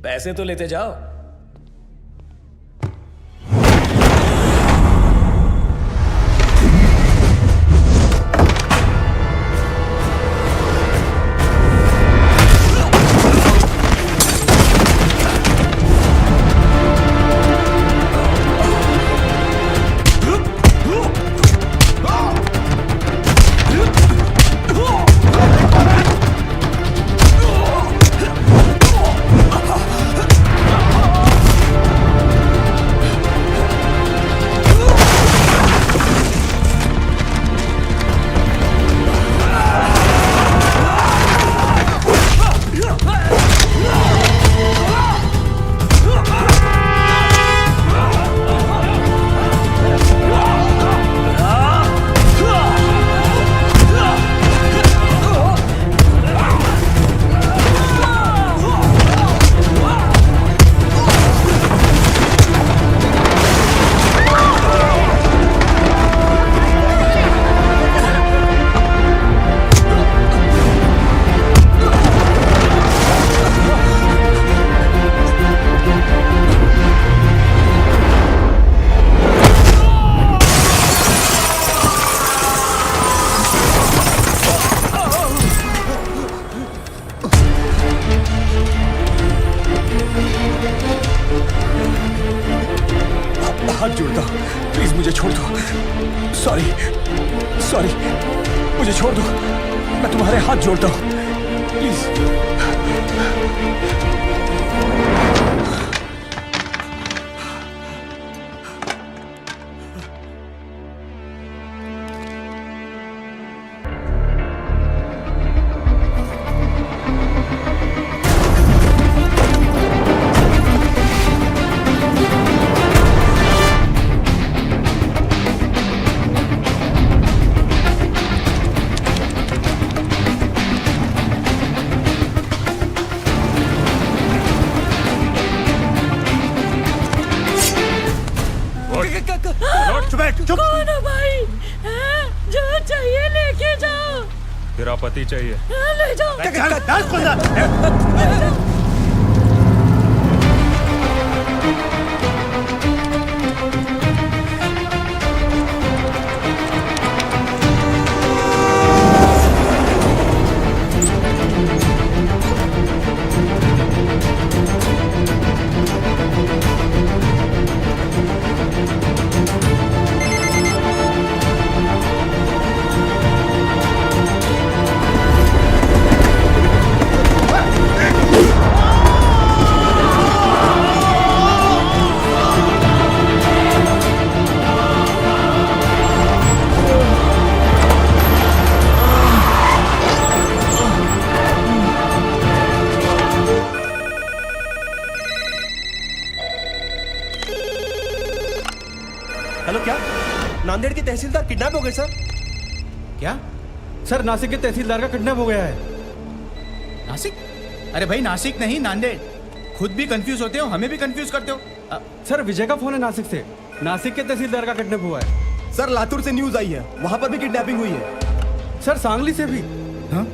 पैसे तो लेते जाओ। हाथ जोड़ता हूं, प्लीज मुझे छोड़ दो। सॉरी, मुझे छोड़ दो। मैं तुम्हारे हाथ जोड़ता हूं, प्लीज। कौन है भाई? जो चाहिए लेके जाओ। तेरा पति चाहिए। ले जाओ। हेलो, क्या नांदेड़ के तहसीलदार किडनैप हो गए सर? क्या सर? नासिक के तहसीलदार का किडनैप हो गया है। नासिक? अरे भाई नासिक नहीं, नांदेड़। खुद भी कंफ्यूज होते हो, हमें भी कंफ्यूज करते हो। सर विजय का फोन है नासिक से। नासिक के तहसीलदार का किडनैप हुआ है। सर लातूर से न्यूज आई है, वहां पर भी किडनैपिंग हुई है। सर सांगली से भी। हाँ?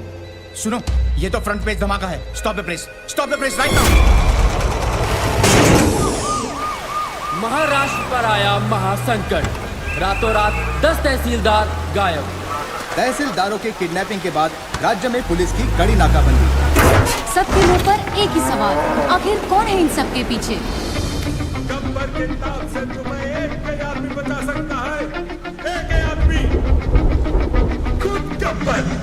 सुनो, ये तो फ्रंट पेज धमाका है। Stop the press right now. Maharashtra पर आया महासंकट, रातों रात 10 तहसीलदार गायब। तहसीलदारों के किडनैपिंग के बाद राज्य में पुलिस की कड़ी नाकाबंदी। सबके मुंह पर एक ही सवाल, आखिर कौन है इन सबके पीछे? गब्बर के ताक से तुम्हें एक आदमी बचा सकता है, एक आदमी, खुद गब्बर।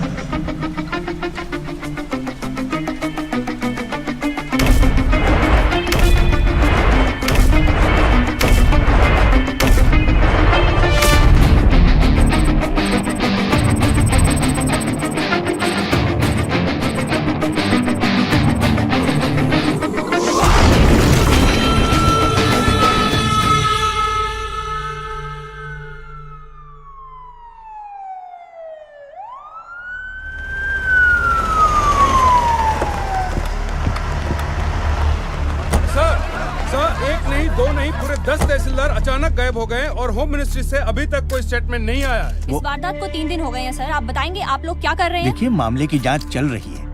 दो नहीं पूरे 10 तहसीलदार अचानक गायब हो गए और होम मिनिस्ट्री से अभी तक कोई स्टेटमेंट नहीं आया है। इस वारदात को 3 दिन हो गए हैं सर। आप बताएंगे आप लोग क्या कर रहे हैं? देखिए, मामले की जांच चल रही है,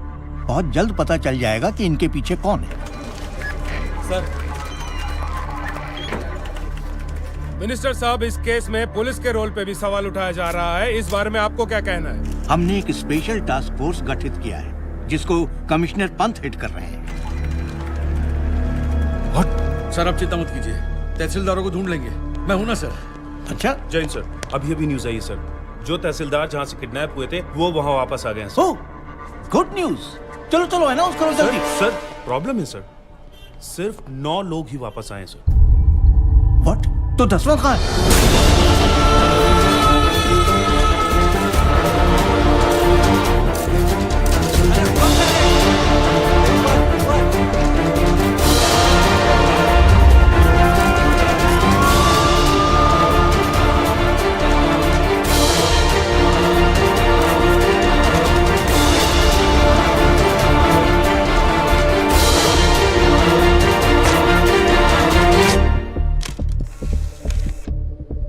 बहुत जल्द पता चल जाएगा कि इनके पीछे कौन है। सर। मिनिस्टर साहब, इस केस में पुलिस के रोल पे भी सवाल उठाया जा रहा है। इस बारे में आपको क्या कहना है? हमने एक स्पेशल टास्क फोर्स गठित किया है जिसको कमिश्नर पंत हेड कर रहे हैं। सर आप चिंता मत कीजिए, तहसीलदारों को ढूंढ लेंगे, मैं हूं ना सर। अच्छा, जैन सर, अभी अभी न्यूज आई है सर, जो तहसीलदार जहाँ से किडनैप हुए थे वो वहाँ वापस आ गए हैं सर। ओह, गुड न्यूज। चलो चलो अनाउंस करो जल्दी। सर प्रॉब्लम है सर, सिर्फ 9 लोग ही वापस आए हैं सर। व्हाट? तो 10वां कहाँ है?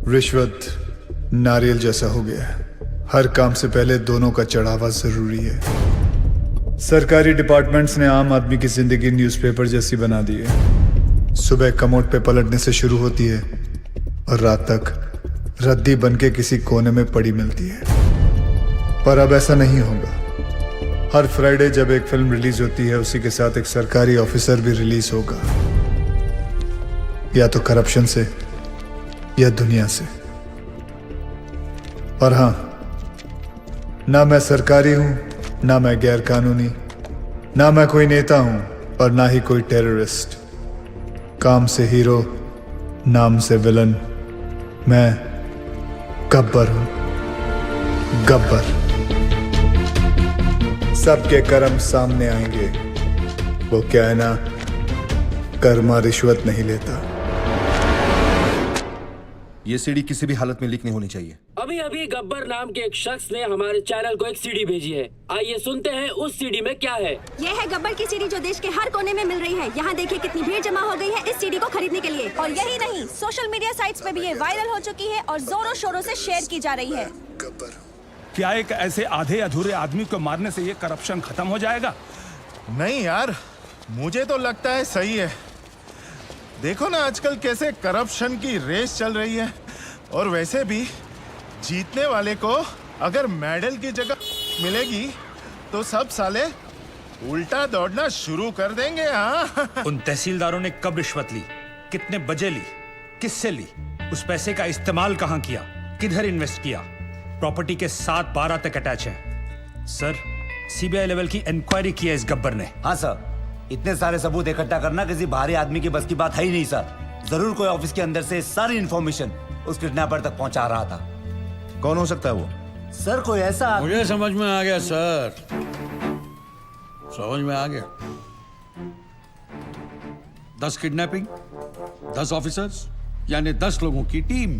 रिश्वत नारियल जैसा हो गया है। हर काम से पहले दोनों का चढ़ावा जरूरी है। सरकारी डिपार्टमेंट्स ने आम आदमी की जिंदगी न्यूज़पेपर जैसी बना दी है। सुबह कमोड पे पलटने से शुरू होती है और रात तक रद्दी बनके किसी कोने में पड़ी मिलती है। पर अब ऐसा नहीं होगा। हर फ्राइडे जब एक फिल्म रिलीज होती है उसी के साथ एक सरकारी ऑफिसर भी रिलीज होगा, या तो करप्शन से या दुनिया से। और हां, ना मैं सरकारी हूं, ना मैं गैर कानूनी, ना मैं कोई नेता हूं और ना ही कोई टेररिस्ट। काम से हीरो, नाम से विलन, मैं गब्बर हूं। गब्बर। सबके कर्म सामने आएंगे। वो क्या है ना, कर्मा रिश्वत नहीं लेता। ये सीडी किसी भी हालत में लीक नहीं होनी चाहिए। अभी अभी गब्बर नाम के एक शख्स ने हमारे चैनल को एक सीडी भेजी है। आइए सुनते हैं उस सीडी में क्या है। ये है गब्बर की सीडी जो देश के हर कोने में मिल रही है। यहाँ देखिए कितनी भीड़ जमा हो गई है इस सीडी को खरीदने के लिए। और यही नहीं, सोशल मीडिया साइट्स पे भी ये वायरल हो चुकी है और जोरों शोरों से शेयर की जा रही है। क्या एक ऐसे आधे अधूरे आदमी को मारने से ये करप्शन खत्म हो जाएगा? नहीं यार, मुझे तो लगता है सही है। देखो ना आजकल कैसे करप्शन की रेस चल रही है। और वैसे भी जीतने वाले को अगर मेडल की जगह मिलेगी तो सब साले उल्टा दौड़ना शुरू कर देंगे। हाँ उन तहसीलदारों ने कब रिश्वत ली, कितने बजे ली, किससे ली, उस पैसे का इस्तेमाल कहां किया, किधर इन्वेस्ट किया? प्रॉपर्टी के 7-12 तक अटैच है। सर, सीबीआई लेवल की इंक्वायरी की है इस गब्बर ने। हाँ सर, इतने सारे सबूत इकट्ठा करना किसी बाहरी आदमी की बस की बात है ही नहीं सर। जरूर कोई ऑफिस के अंदर से सारी इंफॉर्मेशन उस किडनैपर तक पहुंचा रहा था। कौन हो सकता है वो? सर कोई ऐसा मुझे समझ में आ गया सर, समझ में आ गया। 10 किडनैपिंग, 10 ऑफिसर्स, यानी 10 लोगों की टीम।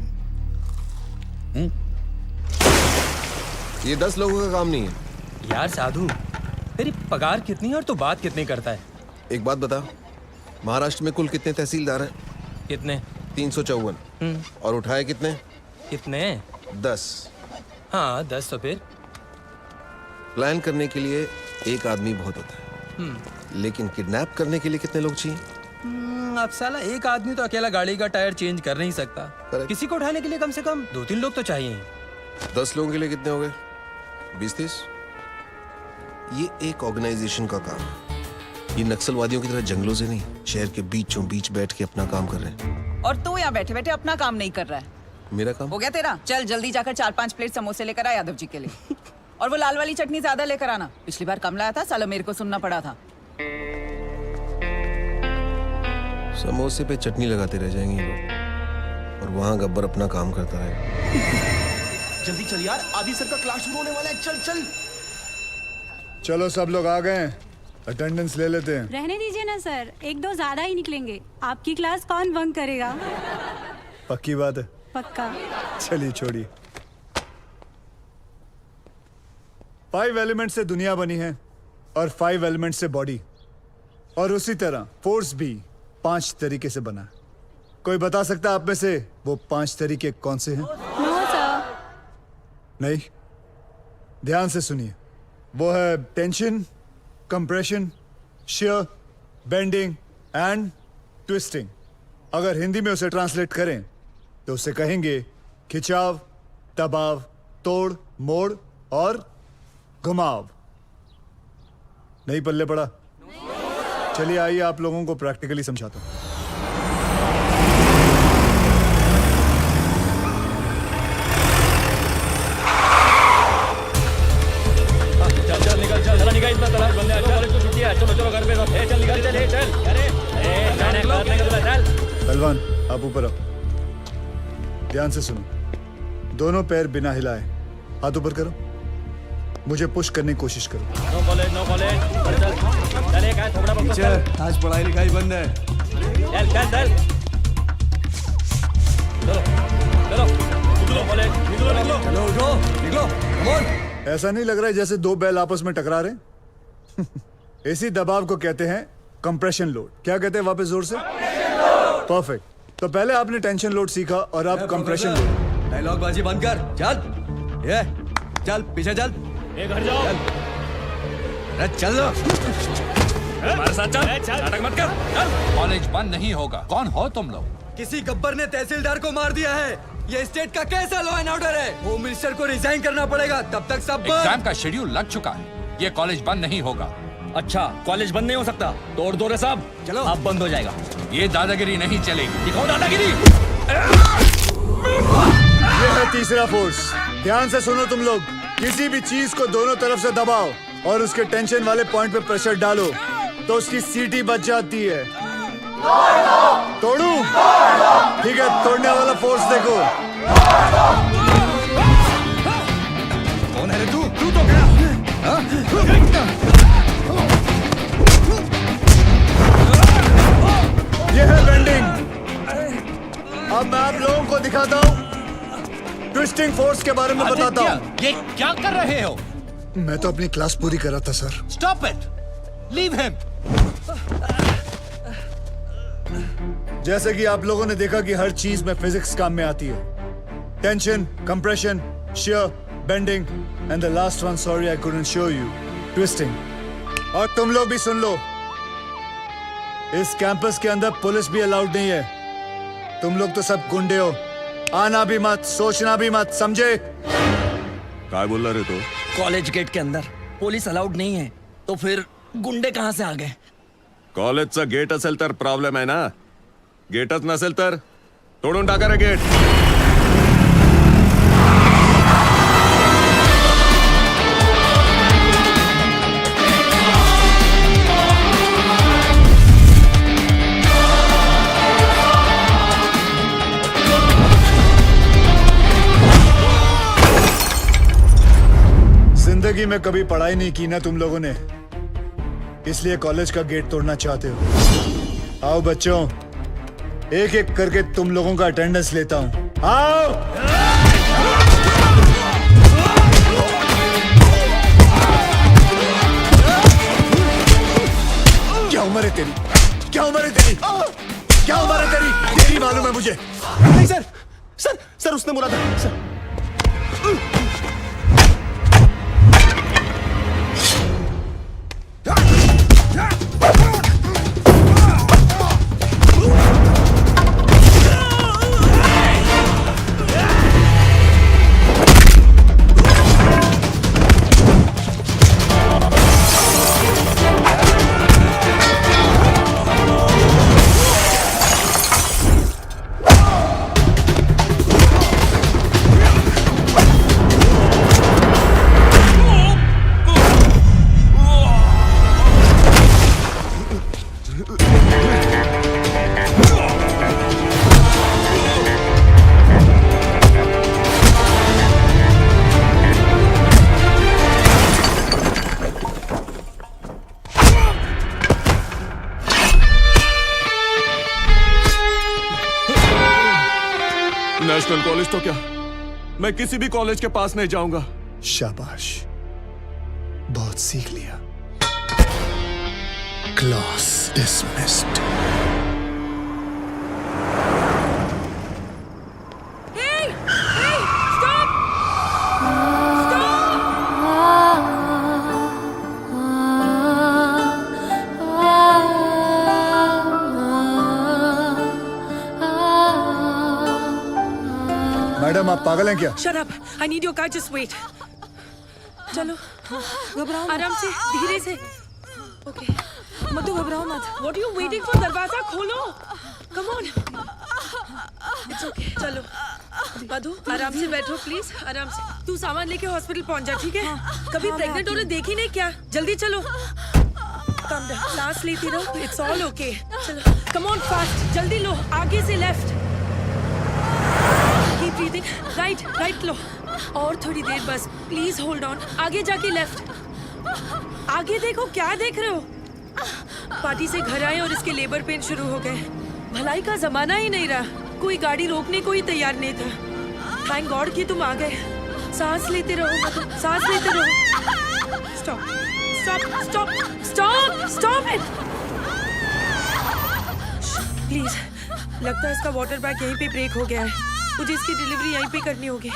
ये 10 लोगों का काम नहीं है। यार साधु, तेरी पगार कितनी है और तू बात कितनी करता है? एक बात बता, महाराष्ट्र में कुल कितने तहसीलदार हैं? कितने? 354। और उठाए कितने? कितने? 10। हाँ 10। तो फिर प्लान करने के लिए एक आदमी बहुत होता है, लेकिन किडनैप करने के लिए कितने लोग चाहिए? अब साला एक आदमी तो अकेला गाड़ी का टायर चेंज कर नहीं सकता। Correct. किसी को उठाने के लिए कम से कम 2-3 लोग तो चाहिए। 10 लोगों के लिए कितने हो गए? 20-30। ये एक ऑर्गेनाइजेशन का काम है। ये नक्सलवादियों की तरह जंगलों से नहीं, शहर के बीचों बीच बैठ के अपना काम कर रहे हैं। और तू यहाँ बैठे बैठे अपना काम नहीं कर रहा है। मेरा काम हो गया तेरा? चल जल्दी जाकर 4-5 प्लेट समोसे लेकर आ यादव जी के लिए। और वो लाल वाली चटनी ज्यादा लेकर आना। पिछली बार कम लाया था, साला मेरे को सुनना पड़ा था। समोसे पे चटनी लगाते रह जाएंगे ये लोग, और वहां गब्बर अपना काम करता है। जल्दी चल यार, आदि सर का क्लास शुरू होने वाला है। चल चल। चलो सब लोग आ गए, अटेंडेंस ले लेते हैं। रहने दीजिए ना सर, 1-2 ज्यादा ही निकलेंगे। आपकी क्लास कौन बंक करेगा? पक्की बात है? पक्का। चलिए छोड़िए। 5 एलिमेंट से दुनिया बनी है और 5 एलिमेंट से बॉडी, और उसी तरह फोर्स भी 5 तरीके से बना। कोई बता सकता है आप में से वो 5 तरीके कौन से हैं? No sir. नहीं, ध्यान से सुनिए। वो है tension, compression, shear, bending and twisting. अगर हिंदी में उसे ट्रांसलेट करें तो उसे कहेंगे खिंचाव, दबाव, तोड़, मोड़ और घुमाव। नहीं पल्ले पड़ा? चलिए आइए आप लोगों को प्रैक्टिकली समझाता हूं। पहलवान आप ऊपर आओ, ध्यान से सुनो। दोनों पैर बिना हिलाए हाथ ऊपर करो, मुझे पुश करने की कोशिश करो। आज पढ़ाई लिखाई बंद है। चलो उठो, निकलो, ऐसा नहीं लग रहा है जैसे दो बैल आपस में टकरा रहे? इसी दबाव को कहते हैं कंप्रेशन लोड। क्या कहते हैं वापस जोर से? परफेक्ट। तो पहले आपने टेंशन लोड सीखा और अब कंप्रेशन लोड। डायलॉग बाजी बंद कर, चल ये चल पीछे चल, घर जाओ। अरे चल हमारे साथ चल, नाटक मत कर। कॉलेज बंद नहीं होगा। कौन हो तुम लोग? किसी गब्बर ने तहसीलदार को मार दिया है। ये स्टेट का कैसा लॉ एंड ऑर्डर है? होम मिनिस्टर को रिजाइन करना पड़ेगा, तब तक सब एग्जाम का शेड्यूल लग चुका है। ये कॉलेज बंद नहीं होगा। अच्छा, कॉलेज बंद नहीं हो सकता? तोड़ दो रे साहब, चलो अब बंद हो जाएगा। ये दादागिरी नहीं चलेगी। दिखाओ दादागिरी। ये है तीसरा फोर्स। ध्यान से सुनो तुम लोग। किसी भी चीज को दोनों तरफ से दबाओ और उसके टेंशन वाले पॉइंट पे प्रेशर डालो तो उसकी सीटी बच जाती है। तोड़ू? ठीक है, तोड़ने वाला फोर्स देखो। कौन है रे तू? तू तो गया। ये है बेंडिंग। अब मैं आप लोगों को दिखाता हूँ, ट्विस्टिंग फोर्स के बारे में बताता हूँ। ये क्या कर रहे हो? मैं तो अपनी क्लास पूरी कर रहा था sir. Stop it, leave him. जैसे कि आप लोगों ने देखा कि हर चीज में फिजिक्स काम में आती है। Tension, compression, shear, bending and the last one, sorry I couldn't show you, twisting. और तुम लोग भी सुन लो, इस कैंपस के अंदर पुलिस भी अलाउड नहीं है। तुम लोग तो सब गुंडे हो। आना भी मत, सोचना भी मत, समझे? काय बोल रहे तो? कॉलेज गेट के अंदर पोलीस अलाउड नाही आहे, तो फिर गुंडे कहाँ से आ गए? कॉलेजचा गेट असेल तर प्रॉब्लेम आहे ना, गेटच नसेल तर तोडून टाका रे गेट. जिंदगी में कभी पढ़ाई नहीं की ना तुम लोगों ने, इसलिए कॉलेज का गेट तोड़ना चाहते हो। आओ बच्चों, एक एक करके तुम लोगों का अटेंडेंस लेता हूं। आओ। क्या उम्र है तेरी? क्या उम्र है तेरी? क्या उम्र है तेरी? तेरी मालूम है मुझे। नहीं सर, सर सर उसने बोला था सर। नेशनल कॉलेज तो क्या, मैं किसी भी कॉलेज के पास नहीं जाऊंगा. शाबाश, बहुत सीख लिया। Class dismissed. मैडम आप पागल हैं क्या? Shut up. I need your car. Just wait. चलो घबराओ आराम से धीरे से ओके मधु घबराओ मत व्हाट यू वेटिंग फॉर दरवाजा खोलो कम ऑन इट्स ओके चलो मधु आराम से बैठो प्लीज आराम से तू सामान लेके हॉस्पिटल पहुंच जा ठीक है कभी प्रेग्नेंट औरत देखी नहीं क्या जल्दी चलो कम डाउन सांस लेती रहो इट्स ऑल ओके चलो कम ऑन फास्ट जल्दी लो आगे से लेफ्ट कीप ब्रीथिंग राइट लो और थोड़ी देर बस प्लीज होल्ड ऑन आगे जाके लेफ्ट आगे देखो क्या देख रहे हो पार्टी से घर आए और इसके लेबर पेन शुरू हो गए भलाई का जमाना ही नहीं रहा कोई गाड़ी रोकने को ही तैयार नहीं था थैंक गॉड कि तुम आ गए सांस लेते रहो सांस लेते रहो stop stop stop stop stop it please लगता है इसका वाटर बैग यहीं पे ब्रेक हो गया है मुझे इसकी डिलीवरी यहीं पे करनी होगी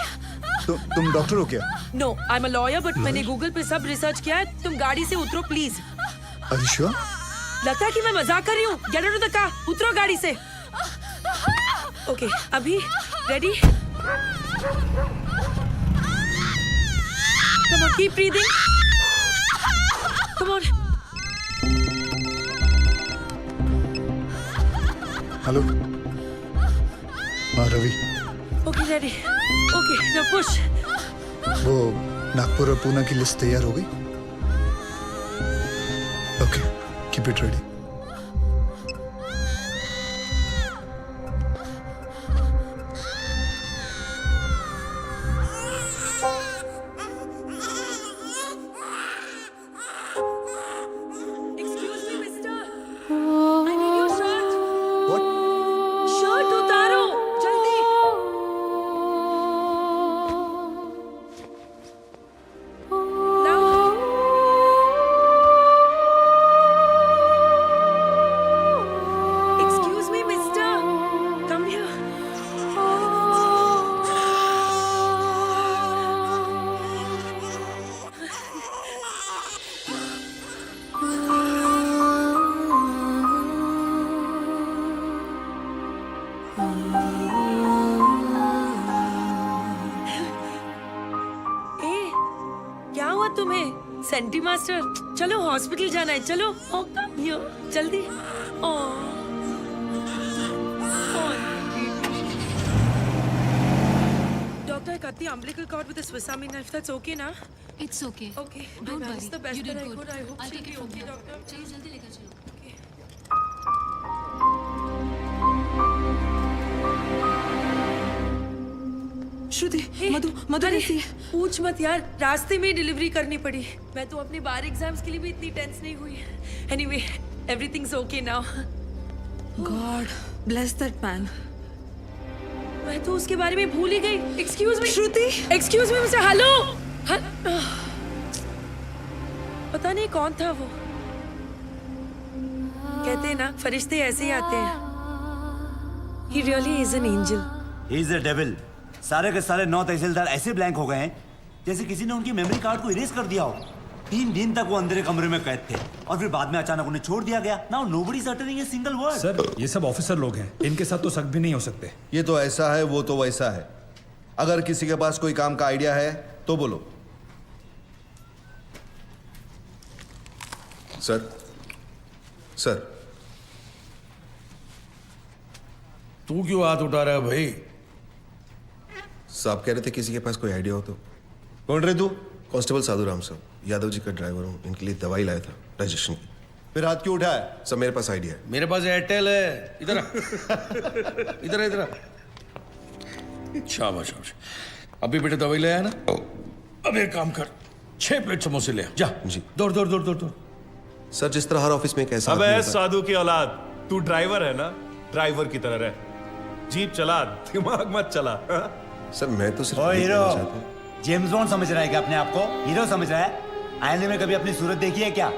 तुम डॉक्टर हो क्या? No I am a lawyer but मैंने गूगल पे सब रिसर्च किया है तुम गाड़ी से उतरो प्लीज Are you sure? लगता है कि मैं मजाक कर रही हूँ get out of the car उतरो गाड़ी से ओके अभी ready come on keep breathing come on hello हाँ Ravi okay ready okay now push वो नागपुर और पूना की लिस्ट तैयार हो गई? Okay keep it ready. Excuse me mister I need your shirt what? Shirt उतारो जल्दी Excuse me, mister. Come here. ए, क्या हुआ तुम्हें सेंटी मास्टर चलो हॉस्पिटल जाना है चलो ओ कम हियर जल्दी ओ doctor I cut the umbilical cord with a Swiss Army knife that's okay ना It's okay. okay Don't I worry. managed the best You did that I good. could I hope I'll she'll take be it from okay here. doctor चलिए जल्दी लेकर चलो. okay श्रुति मधु पूछ मत यार रास्ते में डिलीवरी करनी पड़ी मैं तो अपने बार एग्जाम्स के लिए भी इतनी टेंस नहीं हुई anyway everything's okay now God bless that man मैं तो उसके बारे में भूल ही गई एक्सक्यूज मी श्रुति एक्सक्यूज मी मिस्टर हेलो पता नहीं कौन था वो कहते हैं ना फरिश्ते ऐसे ही आते हैं he really is an angel he is a devil सारे के सारे 9 तहसीलदार ऐसे ब्लैंक हो गए हैं जैसे किसी ने उनकी मेमोरी कार्ड को इरेज कर दिया हो 3 दिन तक वो अंधेरे कमरे में कैद थे और फिर बाद में अचानक उन्हें छोड़ दिया गया now nobody is uttering a single word sir ये सब ऑफिसर लोग हैं इनके साथ तो सख्त भी नहीं हो सकते ये तो ऐसा है वो तो वैसा है अगर किसी के पास कोई काम का आइडिया है तो बोलो सर सर तू क्यों हाथ उठा रहा है भाई साहब कह रहे थे किसी के पास कोई आइडिया हो तो कौन रहे तू कांस्टेबल साधु राम साहब यादव जी का ड्राइवर हूँ इनके लिए दवाई लाया था डाइजेशन की फिर हाथ क्यों उठाया सब मेरे पास आइडिया है मेरे पास एयरटेल है इधर इधर इधर शाबाश शाबाश अभी बेटे दवाई ले आया ना अब एक काम कर 6 प्लेट समोसे ले जा जी दौड़ दौड़ दौड़ दौड़ दौड़ सर जिस तरह हर ऑफिस में कैसा अबे साधु की औलाद तू ड्राइवर है ना ड्राइवर की तरह रह जीप चला दिमाग मत चला सर मैं तो सिर्फ ओ हीरो जेम्स बॉन्ड समझ रहा है क्या अपने आप को हीरो समझ रहा है आईने में कभी अपनी सूरत देखी है क्या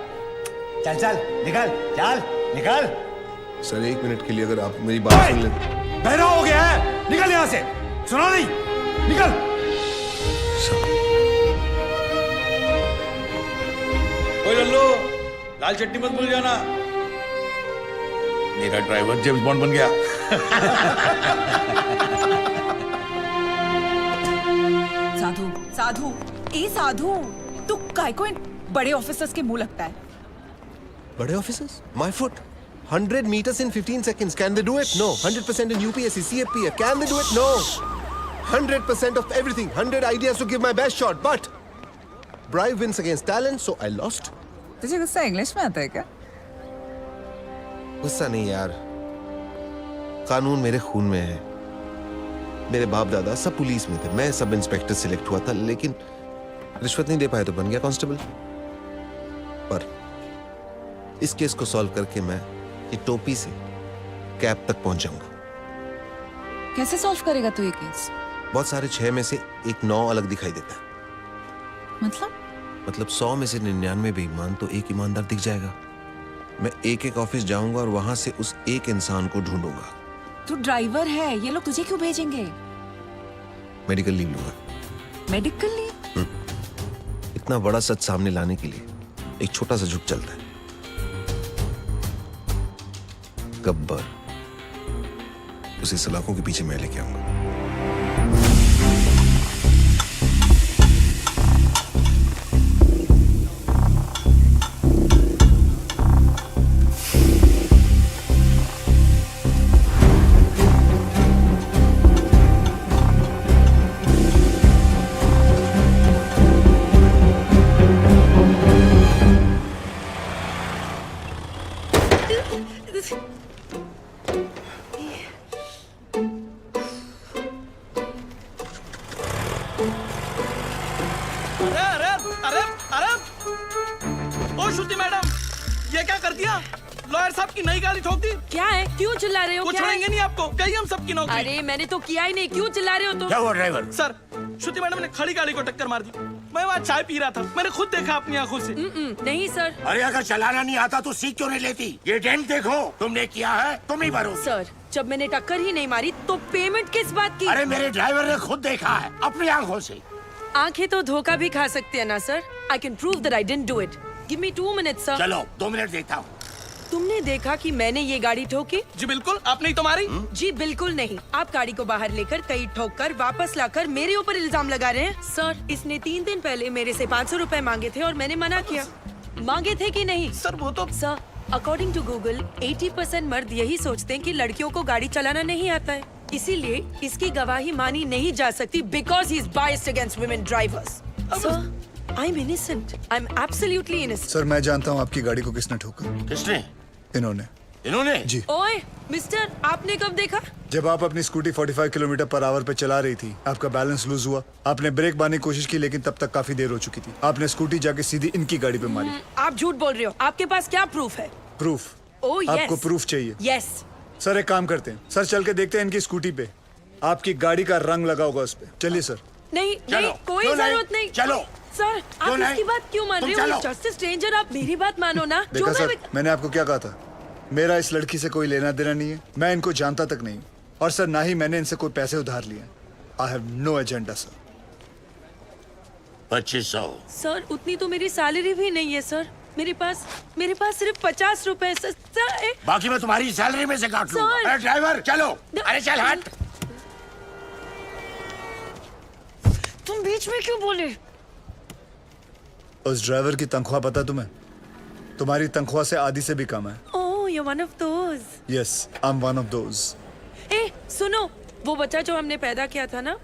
चल चल निकल चल निकल सर 1 मिनट के लिए अगर आप मेरी बात सुन ले बहरा हो गया है निकल यहाँ से सुना नहीं निकल ओए लल्लू लाल चटनी मत भूल जाना मेरा ड्राइवर जेम्स बॉन्ड बन गया साधु साधु ए साधु तू काय को इन बड़े ऑफिसर्स के मुंह लगता है? बड़े officers? My foot. 100 meters in 15 seconds. Can they do it? No. 100% in UPSC, CFP. Can they do it? No. 100% of everything. 100 ideas to give my best shot. But bribe wins against talent, so I lost. तुझे गुस्सा English में आता है क्या? गुस्सा नहीं यार, कानून मेरे खून में है। मेरे बाप दादा सब पुलिस में थे, मैं सब इंस्पेक्टर सिलेक्ट हुआ था, लेकिन रिश्वत नहीं दे पाए तो बन गया कांस्टेबल। पर इस केस को सॉल्व करके मैं ये टोपी से कैप तक पहुंच जाऊंगा। कैसे सॉल्व करेगा तू ये केस? बहुत सारे 6 में से एक 9 अलग दिखाई देता है। मतलब 100 में से 99 बेईमान तो एक ईमानदार दिख जाएगा। मैं एक ऑफिस जाऊंगा और वहां से उस एक इंसान को ढूंढूंगा। तू ड्राइवर है, ये लोग तुझे क्यों भेजेंगे? मेडिकल लीव लूंगा। Medical leave? इतना बड़ा सच सामने लाने के लिए एक छोटा सा झुक चलता है। गब्बर, उसे सलाखों के पीछे मैं लेके आऊंगा। ओ श्रुति मैडम, ये क्या कर दिया? लॉयर साहब की नई गाड़ी ठोक दी। क्या है? क्यों चिल्ला रहे हो? कुछ क्या छोड़ेंगे नहीं आपको, कहीं हम सबकी नौकरी। अरे मैंने तो किया ही नहीं, क्यों चिल्ला रहे हो तुम? क्या हुआ ड्राइवर? सर, श्रुति मैडम ने खड़ी गाड़ी को टक्कर मार दी। मैं वहाँ चाय पी रहा था, मैंने खुद देखा अपनी आंखों से। नहीं सर। अरे अगर चलाना नहीं आता तो सीख क्यों नहीं लेती? ये डेंट देखो, तुमने किया है, तुम ही भरो। सर, जब मैंने टक्कर ही नहीं मारी तो पेमेंट किस बात की? अरे मेरे ड्राइवर ने खुद देखा है अपनी आंखों से। आंखें तो धोखा भी खा सकते हैं ना sir. I can prove that I didn't do it. Give me 2 minutes sir. चलो 2 मिनट देखता हूँ। तुमने देखा कि मैंने ये गाड़ी ठोकी? जी बिल्कुल, आपने ही तो मारी। जी बिल्कुल नहीं, आप गाड़ी को बाहर लेकर कहीं ठोक कर वापस लाकर मेरे ऊपर इल्जाम लगा रहे हैं। सर, इसने 3 दिन पहले मेरे से 500 रुपए मांगे थे और मैंने मना किया। मांगे थे कि नहीं? सर वो तो सर, अकॉर्डिंग टू गूगल 80% मर्द यही सोचते हैं कि लड़कियों को गाड़ी चलाना नहीं आता है, इसीलिए इसकी गवाही मानी नहीं जा सकती because he is biased against women drivers. Sir, I am innocent, I am absolutely innocent. Sir, मैं जानता हूँ आपकी गाड़ी को किसने ठोका। किसने? इन्होंने जी। ओए मिस्टर, आपने कब देखा? जब आप अपनी स्कूटी 45 किलोमीटर पर आवर पे चला रही थी, आपका बैलेंस लूज हुआ। आपने ब्रेक मारने की कोशिश की, लेकिन तब तक काफी देर हो चुकी थी। आपने स्कूटी जाके सीधी इनकी गाड़ी पे मारी। आप झूठ बोल रहे हो। आपके पास क्या प्रूफ है? प्रूफ? Oh yes. आपको प्रूफ चाहिए? यस। सर, एक काम करते हैं, सर चल के देखते हैं इनकी स्कूटी पे आपकी गाड़ी का रंग लगा होगा उस पे। चलिए सर। नहीं नहीं, कोई जरूरत नहीं। चलो सर, आप इसकी बात क्यों मान रहे हो? जस्ट स्ट्रेंजर, आप मेरी बात मानो ना। देखा सर, मैंने आपको क्या कहा था? मेरा इस लड़की से कोई लेना देना नहीं है, मैं इनको जानता तक नहीं, और सर ना ही मैंने इनसे कोई पैसे उधार लिए। I have no agenda sir. 2500। Sir, उतनी तो मेरी सैलरी भी नहीं है सर। मेरे पास सिर्फ 50 रुपए सर। बाकी मैं तुम्हारी सैलरी में से काट लूंगा। अरे ड्राइवर चलो, अरे चल हट। तुम बीच में क्यों बोले? उस ड्राइवर की तनख्वाह पता तुम्हें? तुम्हारी तनख्वाह से आधी से भी कम है। ओह, you're one of those. Yes, I'm one of those. ए, सुनो, वो बच्चा जो हमने पैदा किया था ना,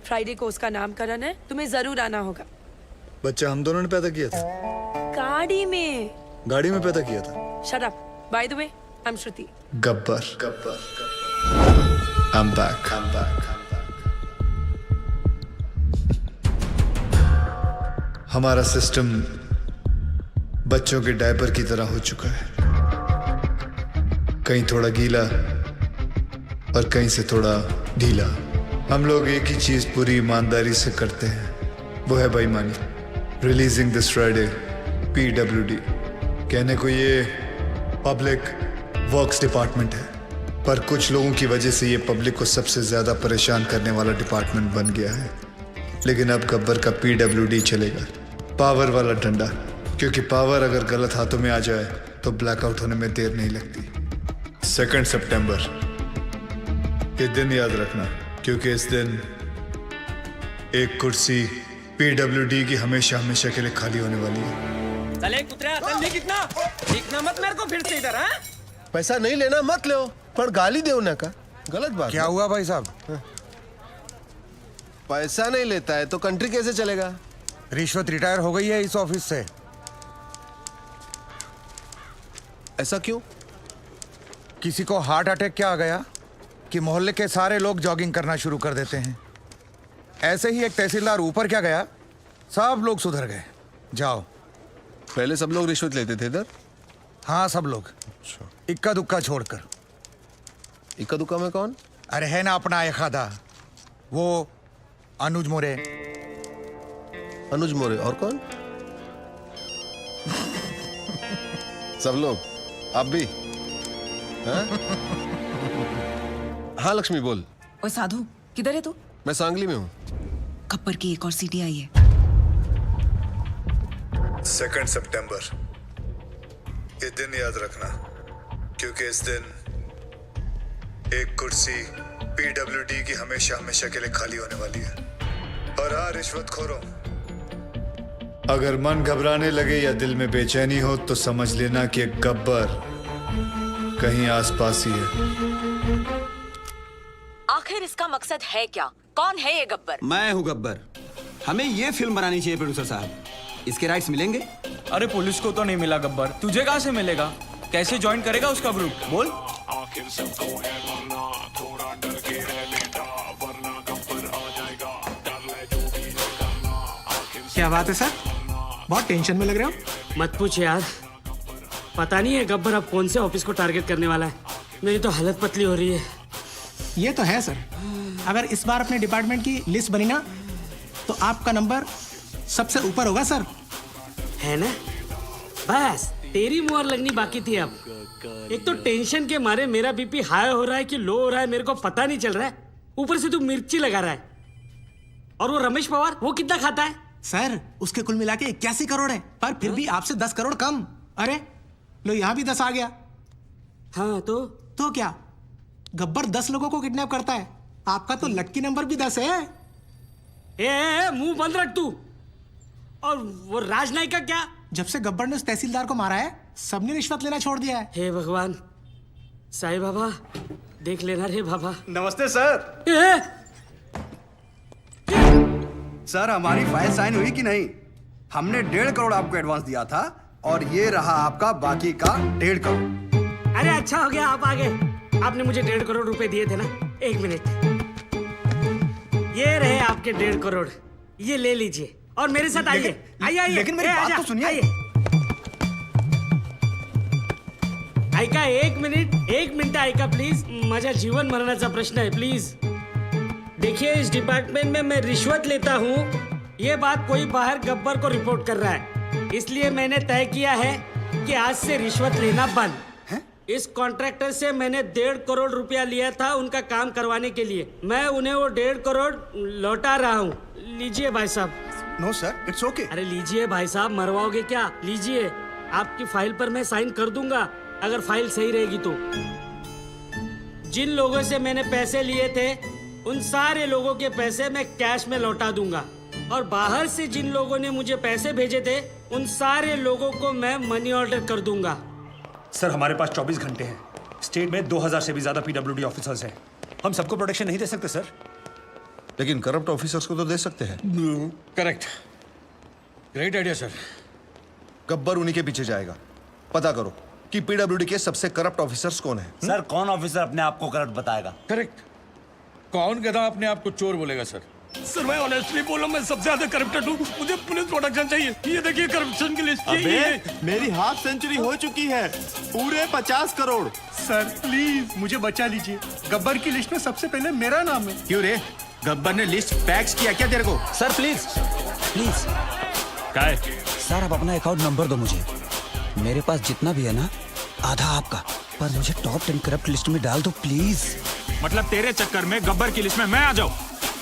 फ्राइडे को उसका नामकरण है, तुम्हें जरूर आना होगा। बच्चा हम दोनों ने पैदा किया था? गाड़ी में। गाड़ी में पैदा किया था? Shut up. By the way, I'm Shruti. Gabbar. I'm back. हमारा सिस्टम बच्चों के डायपर की तरह हो चुका है, कहीं थोड़ा गीला और कहीं से थोड़ा ढीला। हम लोग एक ही चीज पूरी ईमानदारी से करते हैं, वो है बेईमानी। Releasing this Friday PWD। कहने को ये पब्लिक वर्क्स डिपार्टमेंट है, पर कुछ लोगों की वजह से ये पब्लिक को सबसे ज्यादा परेशान करने वाला डिपार्टमेंट बन गया है। लेकिन अब गब्बर का PWD चलेगा, पावर वाला डंडा, क्योंकि पावर अगर गलत हाथों में आ जाए तो ब्लैकआउट होने में देर नहीं लगती। 2 सितंबर, ये दिन याद रखना, क्योंकि इस दिन एक कुर्सी पीडब्ल्यूडी की हमेशा हमेशा के लिए खाली होने वाली है। चले कुतरा चल कितना दिखना मत मेरे को फिर से इधर। हाँ पैसा नहीं लेना मत लो, पर गाली दे ना का गलत बात। क्या हुआ भाई साहब? पैसा नहीं लेता है तो कंट्री कैसे चलेगा? रिश्वत रिटायर हो गई है इस ऑफिस से। ऐसा क्यों? किसी को हार्ट अटैक क्या आ गया कि मोहल्ले के सारे लोग जॉगिंग करना शुरू कर देते हैं। ऐसे ही एक तहसीलदार ऊपर क्या गया, सब लोग सुधर गए। जाओ। पहले सब लोग रिश्वत लेते थे इधर? हाँ सब लोग, इक्का दुक्का छोड़कर। इक्का दुक्का में कौन? अरे है ना अपना एक आधा, वो अनुज मोरे। अनुज मोरे और कौन? सब लोग, आप भी? हाँ लक्ष्मी बोल। ओए साधु, किधर है तू? मैं सांगली में हूँ। गब्बर की एक और सीडी आई है। 2 सितंबर, ये दिन याद रखना, क्योंकि इस दिन एक कुर्सी पीडब्ल्यूडी की हमेशा हमेशा के लिए खाली होने वाली है। और हाँ रिश्वतखोरों, अगर मन घबराने लगे या दिल में बेचैनी हो तो समझ लेना कि एक गब्बर कहीं आसपास ही है। आखिर इसका मकसद है क्या? कौन है ये गब्बर? मैं हूँ गब्बर। हमें ये फिल्म बनानी चाहिए प्रोड्यूसर साहब। इसके राइट्स मिलेंगे? अरे पुलिस को तो नहीं मिला गब्बर, तुझे कहाँ से मिलेगा? कैसे ज्वाइन करेगा उसका ग्रुप बोल? क्या बात है सर, बहुत टेंशन में लग रहे हो। मत पूछ यार, पता नहीं है गब्बर अब कौन से ऑफिस को टारगेट करने वाला है। मेरी तो हालत पतली हो रही है। ये तो है सर, अगर इस बार अपने डिपार्टमेंट की लिस्ट बनी ना तो आपका नंबर सबसे ऊपर होगा सर। है ना? बस तेरी मुहर लगनी बाकी थी अब। एक तो टेंशन के मारे मेरा बीपी हाई हो रहा है कि लो हो रहा है मेरे को पता नहीं चल रहा है। ऊपर से तू मिर्ची लगा रहा है। और वो रमेश पवार, वो कितना खाता है? सर उसके कुल मिला के 81 करोड़ है, पर फिर भी आपसे 10 करोड़ कम। अरे लो यहाँ भी 10 आ गया। हाँ तो क्या, गब्बर 10 लोगों को किडनैप करता है, आपका तो लक्की नंबर भी 10 है। ए मुंह बंद रख तू। और वो राजनायक का क्या? जब से गब्बर ने उस तहसीलदार को मारा है, सबने रिश्वत लेना छोड़ दिया है। हे भगवान, साईं बाबा देख लेना रे बाबा। नमस्ते सर। सर हमारी फाइल साइन हुई कि नहीं? हमने 1.5 करोड़ आपको एडवांस दिया था और ये रहा आपका बाकी का 1.5 करोड़। अरे अच्छा हो गया आप आ गए। आपने मुझे 1.5 करोड़ रुपए दिए थे ना। एक मिनट, ये रहे आपके 1.5 करोड़, ये ले लीजिए और मेरे साथ आइए। आइए लेकिन मेरी बात तो सुनिए। ऐका एक मिनिट ऐका प्लीज। माझ्या जीवन मरणाचा प्रश्न है, प्लीज। देखिए इस डिपार्टमेंट में मैं रिश्वत लेता हूँ, ये बात कोई बाहर गब्बर को रिपोर्ट कर रहा है, इसलिए मैंने तय किया है कि आज से रिश्वत लेना बंद। इस कॉन्ट्रैक्टर से मैंने 1.5 करोड़ रुपया लिया था उनका काम करवाने के लिए। मैं उन्हें वो 1.5 करोड़ लौटा रहा हूँ। लीजिए भाई साहब। No sir, it's okay. अरे लीजिए भाई साहब, मरवाओगे क्या? लीजिए, आपकी फाइल पर मैं साइन कर दूंगा अगर फाइल सही रहेगी तो। जिन लोगों से मैंने पैसे लिए थे उन सारे लोगों के पैसे मैं कैश में लौटा दूंगा, और बाहर से जिन लोगों ने मुझे पैसे भेजे थे उन सारे लोगों को मैं मनी ऑर्डर कर दूंगा। सर हमारे पास 24 घंटे हैं। स्टेट में 2000 से भी ज्यादा पीडब्ल्यूडी ऑफिसर्स हैं। हम सबको प्रोटेक्शन नहीं दे सकते सर। लेकिन करप्ट ऑफिसर्स को तो दे सकते हैं। Correct, great idea sir. Gabbar उन्हीं के पीछे जाएगा। पता करो कि पीडब्ल्यूडी के सबसे करप्ट ऑफिसर्स कौन है। सर कौन ऑफिसर अपने आप को करप्ट बताएगा? करेक्ट, कौन गधा अपने आप को चोर बोलेगा सर? सर मैं ऑनेस्टली बोलूं, मैं सबसे ज्यादा करप्टेड हूँ। मुझे पुलिस प्रोटेक्शन चाहिए। ये देखिए करप्शन की लिस्ट। मेरी हाफ सेंचुरी हो चुकी है, पूरे 50 करोड़। सर प्लीज मुझे बचा लीजिए, गब्बर की लिस्ट में सबसे पहले मेरा नाम है। क्यों रे, गब्बर ने लिस्ट पैक्स किया क्या तेरे को? Sir please please. क्या है? सर आप अपना अकाउंट नंबर दो मुझे, मेरे पास जितना भी है ना आधा आपका, पर मुझे टॉप 10 करप्ट लिस्ट में डाल दो प्लीज। मतलब तेरे चक्कर में गब्बर की लिस्ट में मैं आ जाऊं,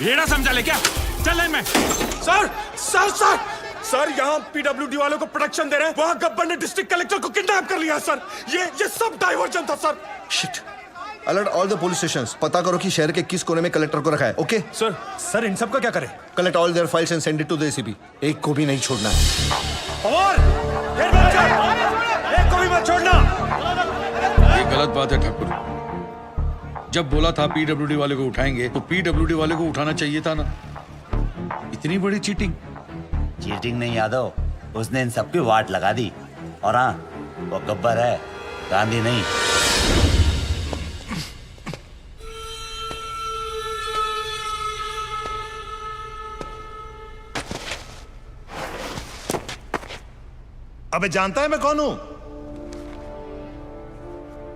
ये ना समझा ले क्या? चल लाइन में। सर सर सर सर, यहाँ पीडब्ल्यूडी वालों को प्रोटेक्शन दे रहे हैं, वहाँ गब्बर ने डिस्ट्रिक्ट कलेक्टर को किडनैप कर लिया सर। ये सब डाइवर्जन था sir. Shit, alert all the police stations. पता करो कि शहर के किस कोने में कलेक्टर को रखा है। ओके सर इन सब का क्या करें? Collect all their files and send it to the ACP. एक को भी नहीं छोड़ना है। और एक को भी मत छोड़ना। ये गलत बात है ठाकुर। जब बोला था पीडब्ल्यूडी वाले को उठाएंगे तो पीडब्ल्यूडी वाले को उठाना चाहिए था ना। इतनी बड़ी चीटिंग। चीटिंग नहीं यादव, उसने इन सबकी वाट लगा दी। और हाँ, वो गब्बर है, गांधी नहीं। अबे जानता है मैं कौन हूं?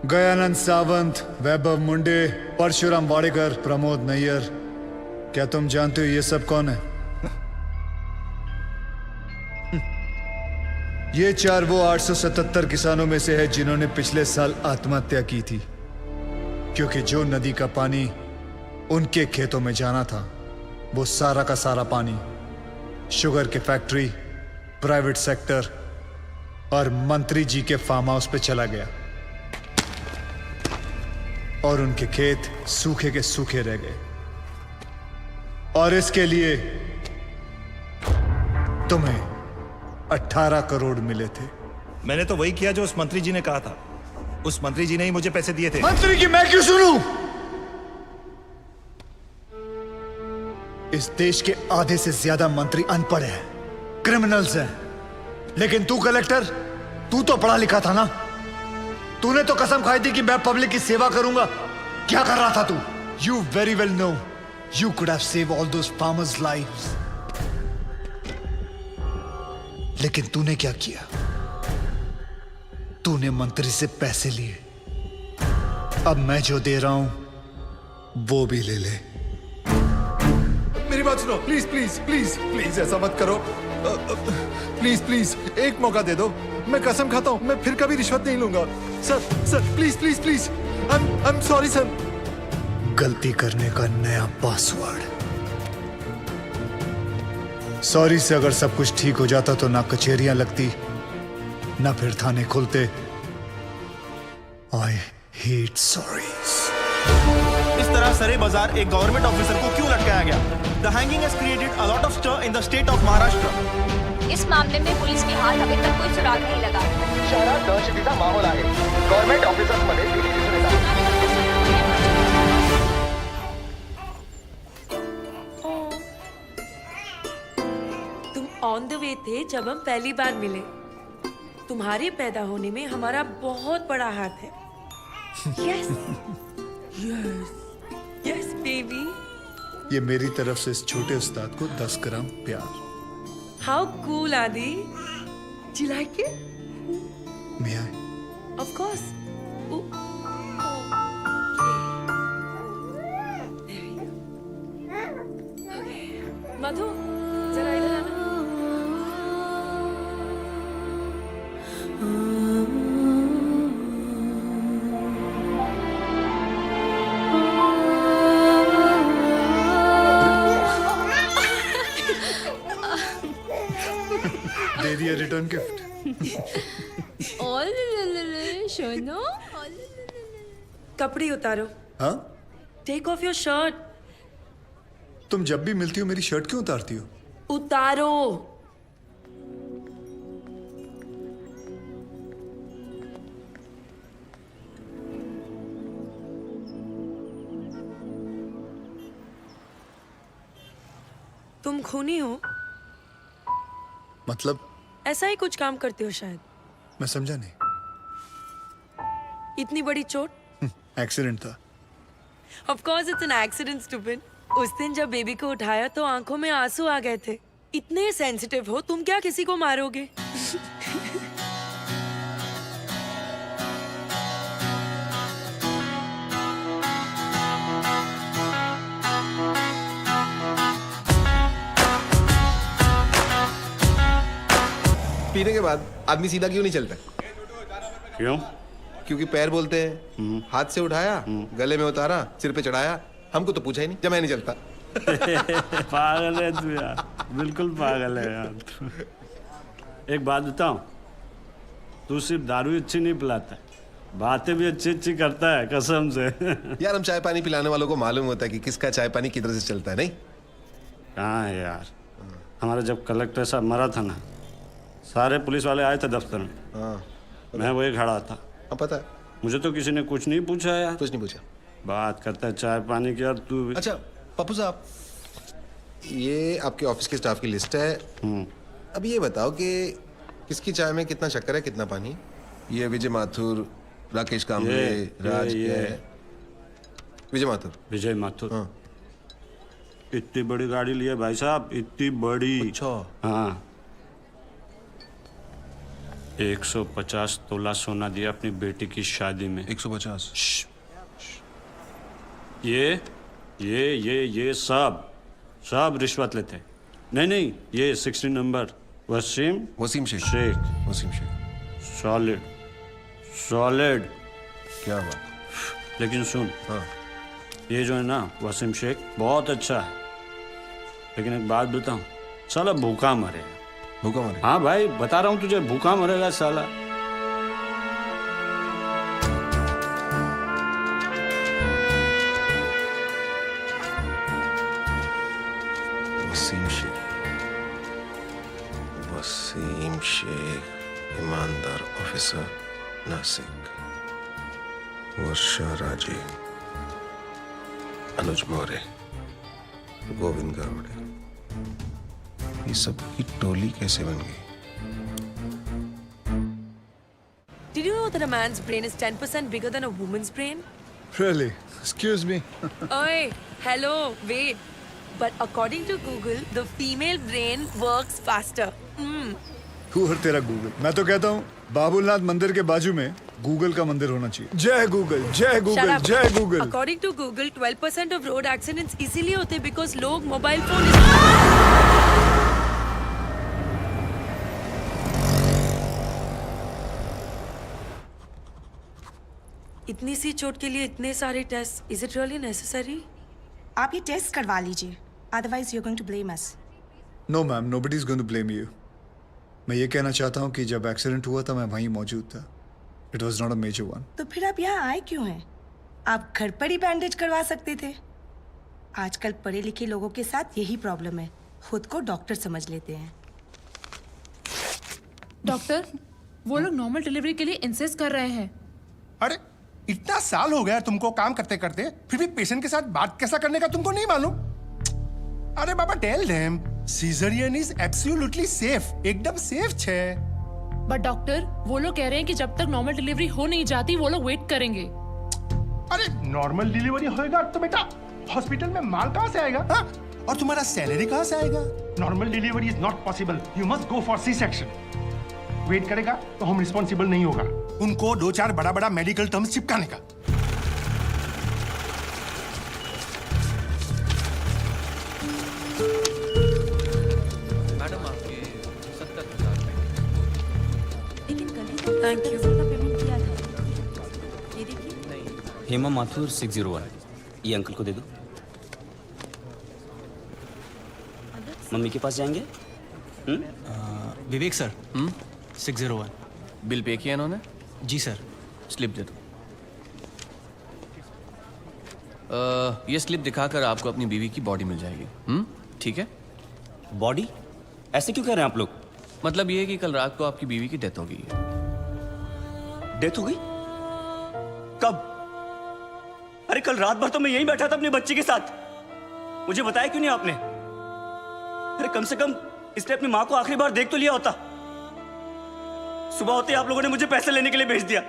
गयानंद सावंत, वैभव मुंडे, परशुराम वाडेकर, प्रमोद नैयर। क्या तुम जानते हो ये सब कौन है? ये चार वो 877 किसानों में से है जिन्होंने पिछले साल आत्महत्या की थी, क्योंकि जो नदी का पानी उनके खेतों में जाना था वो सारा का सारा पानी शुगर की फैक्ट्री, प्राइवेट सेक्टर और मंत्री जी के फार्म हाउस पे चला गया और उनके खेत सूखे के सूखे रह गए। और इसके लिए तुम्हें 18 करोड़ मिले थे। मैंने तो वही किया जो उस मंत्री जी ने कहा था। उस मंत्री जी ने ही मुझे पैसे दिए थे। मंत्री की मैं क्यों सुनूं? इस देश के आधे से ज्यादा मंत्री अनपढ़ हैं, क्रिमिनल्स हैं। लेकिन तू कलेक्टर, तू तो पढ़ा लिखा था ना। तूने तो कसम खाई थी कि मैं पब्लिक की सेवा करूंगा। क्या कर रहा था तू? You very well know you could have save all those farmers lives. लेकिन तूने क्या किया? तूने मंत्री से पैसे लिए। अब मैं जो दे रहा हूं वो भी ले ले। मेरी बात सुनो, प्लीज प्लीज प्लीज प्लीज ऐसा मत करो। प्लीज प्लीज एक मौका दे दो। मैं कसम खाता हूं मैं फिर कभी रिश्वत नहीं लूंगा। Sir please please please I am sorry sir. गलती करने का नया पासवर्ड। सॉरी से अगर सब कुछ ठीक हो जाता तो ना कचहरियां लगती ना फिर थाने खुलते। I hate sorries. इस तरह सरे बाजार एक गवर्नमेंट ऑफिसर को क्यों लटकाया गया? The hanging has created a lot of stir in the state of Maharashtra. इस मामले में पुलिस के हाथ अभी तक कोई सुराग नहीं लगा। शहरात दहशतीचा माहोल आहे। गव्हर्नमेंट ऑफिसर्समध्ये भीती दिसून येत आहे। तुम ऑन द वे थे जब हम पहली बार मिले। तुम्हारे पैदा होने में हमारा बहुत बड़ा हाथ है। Yes yes yes baby. ये मेरी तरफ से इस छोटे उस्ताद को 10 ग्राम प्यार। हाउ कूल आदि। Do you like it? May I? Of course. Madhu जरा इधर आना। दे दिया रिटर्न गिफ्ट। सुनो। कपड़े उतारो। हाँ? Take off your shirt. तुम जब भी मिलती हो मेरी शर्ट क्यों उतारती हो? उतारो। तुम खूनी हो? मतलब? ऐसा ही कुछ काम करते हो शायद। मैं समझा नहीं। इतनी बड़ी चोट? एक्सीडेंट था। Of course it's an accident, stupid. उस दिन जब बेबी को उठाया तो आंखों में आंसू आ गए थे। इतने सेंसिटिव हो तुम, क्या किसी को मारोगे? पीने के बाद आदमी सीधा क्यों नहीं चलता? क्यों? क्योंकि पैर बोलते हैं। हाथ से उठाया, गले में उतारा, सिर पे चढ़ाया। हमको तो पूछा ही नहीं, जब मैं नहीं चलता। पागल है तू यार, बिल्कुल पागल है यार तू। एक बात बताऊं, तू सिर्फ दारू अच्छी नहीं पिलाता, बातें भी अच्छी अच्छी करता है कसम से। यार हम चाय पानी पिलाने वालों को मालूम होता है कि किसका चाय पानी किधर से चलता है, नहीं? कहाँ है यार, हमारा जब कलेक्टर साहब मरा था ना, सारे पुलिस वाले आए थे दफ्तर में। हाँ मैं वही खड़ा था। हाँ पता है। मुझे तो किसी ने कुछ नहीं पूछा यार। कुछ नहीं पूछा। बात करता है चाय पानी की। यार तू भी। अच्छा पप्पू साहब, ये आपके ऑफिस के स्टाफ की लिस्ट है। अब ये बताओ कि किसकी चाय में कितना शक्कर है, कितना पानी? ये विजय माथुर, राकेश कांबळे, राज विजय माथुर। विजय माथुर। हाँ। इतनी बड़ी गाड़ी ली है भाई साहब, इतनी बड़ी। अच्छा। हाँ 150 तोला सोना दिया अपनी बेटी की शादी में। 150? ये सब रिश्वत लेते। नहीं ये 16 नंबर वसीम शेख। सॉलिड। क्या बात। लेकिन सुन, हाँ ये जो है ना वसीम शेख बहुत अच्छा है, लेकिन एक बात बताऊं, साला भूखा मरेगा। भूखा मरेगा? हाँ भाई बता रहा हूँ तुझे, भूखा मरेगा साला। वसीम शेख, ईमानदार ऑफिसर, नासिक। वर्षा राजे, अनुज मौर्य, गोविंद गावड़े, ये सब की टोली कैसे बन गई? Did you know that a man's brain is 10% bigger than a woman's brain? Really? Excuse me. Oi, hello, wait. But according to Google, the female brain works faster. तू और तेरा गूगल। मैं तो कहता हूँ बाबुलनाथ मंदिर के बाजू में गूगल का मंदिर होना चाहिए। जय गूगल, जय गूगल, जय Google. According to Google, 12% of road accidents इसीलिए होते हैं because लोग मोबाइल फोन। इतनी सी चोट के लिए इतने सारे test, is it really necessary? आप ये टेस्ट करवा लीजिए, otherwise you are going to blame us. No ma'am, nobody is going to blame you. मैं ये कहना चाहता हूँ कि जब एक्सीडेंट हुआ था मैं वहीं मौजूद था। It was not a major one. तो फिर आप यहाँ आए क्यों हैं? आप घर पर ही बैंडेज करवा सकते थे। आजकल पढ़े लिखे लोगों के साथ यही प्रॉब्लम है, खुद को डॉक्टर समझ लेते हैं। डॉक्टर, वो लोग नॉर्मल डिलीवरी के लिए इंसिस्ट कर रहे हैं। अरे इतना साल हो गया तुमको काम करते करते, फिर भी पेशेंट के साथ बात कैसा करने का तुमको नहीं मालूम? अरे बाबा tell them caesarean is absolutely safe, एकदम सेफ छे। बट डॉक्टर, वो लोग कह रहे हैं कि जब तक नॉर्मल डिलीवरी हो नहीं जाती वो लोग वेट करेंगे। अरे नॉर्मल डिलीवरी होएगा तो बेटा हॉस्पिटल में माल कहाँ से आएगा? हाँ? और तुम्हारा सैलरी कहाँ से आएगा? Normal delivery is not possible, you must go for C section. Wait करेगा तो हम रिस्पॉन्सिबल नहीं होगा। उनको 2-4 बड़ा मेडिकल टर्म्स चिपकाने का। मैडम आपके 70,000। Thank you. पेमेंट किया था। ये देखिए। हेमा माथुर 601। ये अंकल को दे दो। मम्मी के पास जाएंगे? विवेक सर 601। बिल पे किया इन्होंने? जी सर। स्लिप दे दो। ये स्लिप दिखाकर आपको अपनी बीवी की बॉडी मिल जाएगी। ठीक है? बॉडी? ऐसे क्यों कह रहे हैं आप लोग? मतलब ये है कि कल रात को आपकी बीवी की डेथ हो गई है। डेथ हो गई? कब? अरे कल रात भर तो मैं यहीं बैठा था अपने बच्चे के साथ। मुझे बताया क्यों नहीं आपने? अरे कम से कम इसने अपनी माँ को आखिरी बार देख तो लिया होता। सुबह होते आप लोगों ने मुझे पैसे लेने के लिए भेज दिया,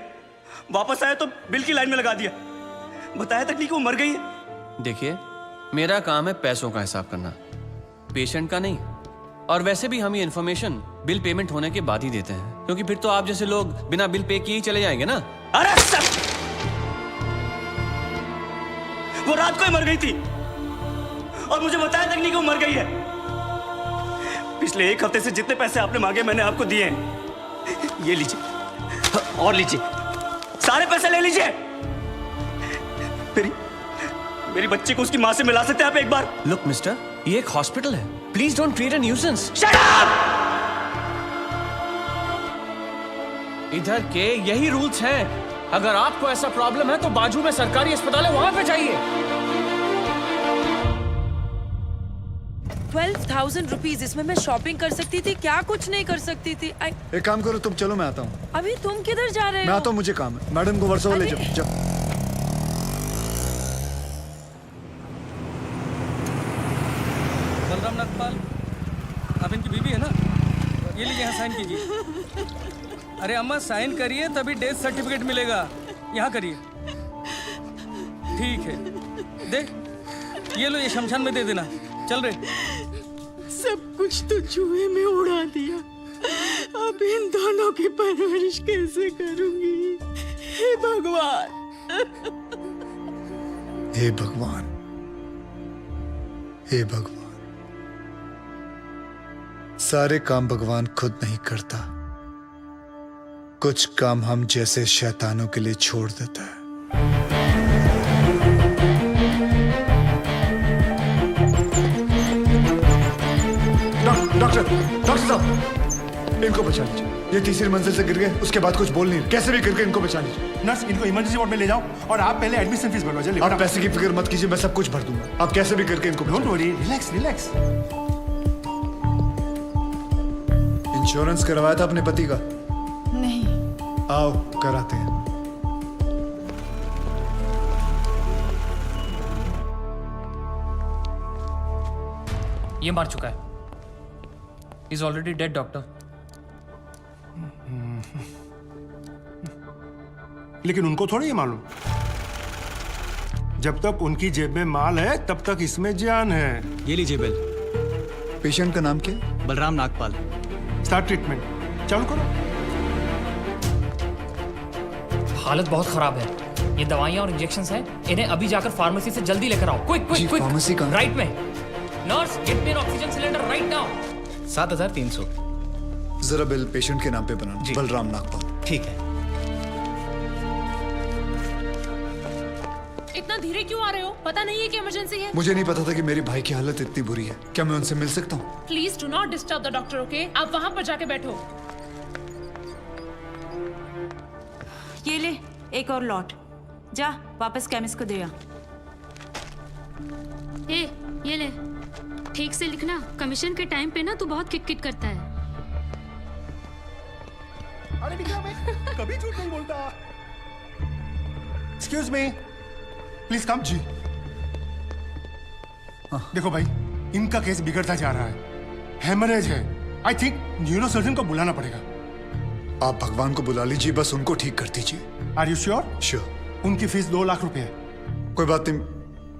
वापस आया तो बिल की लाइन में लगा दिया, बताया तक नहीं कि वो मर गई है। देखिए, मेरा काम है पैसों का हिसाब करना, पेशेंट का नहीं। और वैसे भी हम ये इन्फॉर्मेशन बिल पेमेंट होने के बाद ही देते हैं, क्योंकि फिर तो आप जैसे लोग बिना बिल पे किए ही चले जाएंगे ना। अरे वो रात को ही मर गई थी और मुझे बताया तक नहीं कि वो मर गई है। पिछले 1 हफ्ते से जितने पैसे आपने मांगे मैंने आपको दिए हैं। ये लीजिए और लीजिए, सारे पैसे ले लीजिए। मेरी बच्ची को उसकी मां से मिला सकते हैं आप एक बार? लुक मिस्टर, ये एक हॉस्पिटल है, please don't create a nuisance. Shut up! इधर के यही रूल्स हैं। अगर आपको ऐसा प्रॉब्लम है तो बाजू में सरकारी अस्पताल है, वहां पे जाइए। 12,000 रुपीज, इसमें मैं शॉपिंग कर सकती थी, क्या कुछ नहीं कर सकती थी। एक काम करो तुम, चलो मैं आता हूँ। अभी तुम किधर जा रहे हो? मैं आता हूँ, मुझे काम है। मैडम को वर्सोवा ले जाओ। बलराम नागपाल, आप इनकी बीवी है ना? ये लीजिए, यहाँ साइन कीजिए। अरे अम्मा साइन करिए तभी डेथ सर्टिफिकेट मिलेगा। यहाँ करिए। ठीक है, देख ये लो, ये शमशान में दे देना। चल रे। सब कुछ तो चूहे में उड़ा दिया, अब इन दोनों की परवरिश कैसे करूंगी? हे भगवान, हे भगवान, हे भगवान। सारे काम भगवान खुद नहीं करता, कुछ काम हम जैसे शैतानों के लिए छोड़ देता है। डॉक्टर साहब, इनको बचा लीजिए। ये तीसरी मंजिल से गिर गए, उसके बाद कुछ बोल नहीं रहे। कैसे भी करके इनको बचा लीजिए। नर्स, इनको इमरजेंसी वार्ड में ले जाओ और आप पहले एडमिशन फीस भरवा। जल्दी। आप पैसे की फिक्र मत कीजिए, मैं सब कुछ भर दूंगा। आप कैसे भी करके इनको don't worry, relax relax. Insurance करवाया था अपने पति का? नहीं। आओ कराते हैं। ये मार चुका है। He's already dead, doctor. लेकिन उनको थोड़ी ये मालूम, जब तक उनकी जेब में माल है तब तक इसमें जान है। ये लीजिए बिल। पेशेंट का नाम क्या? बलराम नागपाल। स्टार्ट ट्रीटमेंट, चालू करो। हालत बहुत खराब है। ये दवाइयाँ और इंजेक्शंस हैं, इन्हें अभी जाकर फार्मेसी से जल्दी लेकर आओ। Quick quick quick. फार्मेसी कहाँ? राइट में। Nurse, get me N oxygen cylinder right now. 7,300। जरा बिल पेशेंट के नाम पे बनाना। बलराम नागपाल। ठीक है। इतना धीरे क्यों आ रहे हो? पता नहीं है कि इमरजेंसी है। मुझे नहीं पता था कि मेरी भाई की हालत इतनी बुरी है। क्या मैं उनसे मिल सकता हूँ? Please do not disturb the doctor, okay? आप वहाँ पर जाके बैठो। ये ले एक और लॉट, जा वापस केमिस्ट को दे आ। ये ले, ठीक से लिखना। कमीशन के टाइम पे ना तू बहुत किट करता है। अरे विक्रम, मैं कभी झूठ नहीं बोलता। Excuse me, please come. जी देखो भाई, इनका केस बिगड़ता जा रहा है, हेमरेज है। आई थिंक न्यूरोसर्जन को बुलाना पड़ेगा। आप भगवान को बुला लीजिए, बस उनको ठीक कर दीजिए। Are you sure? श्योर। उनकी फीस 2 लाख रुपए है। कोई बात नहीं,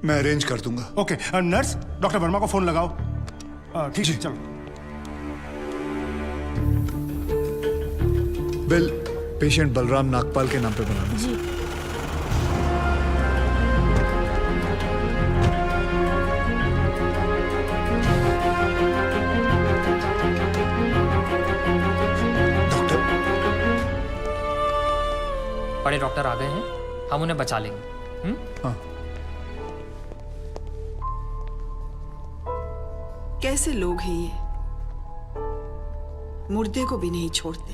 मैं अरेंज कर दूंगा। ओके नर्स, डॉक्टर वर्मा को फोन लगाओ। ठीक है, चलो। बिल पेशेंट बलराम नागपाल के नाम पे बनाना। जी। बड़े डॉक्टर आ गए हैं, हम उन्हें बचा लेंगे। हाँ। कैसे लोग हैं ये, मुर्दे को भी नहीं छोड़ते।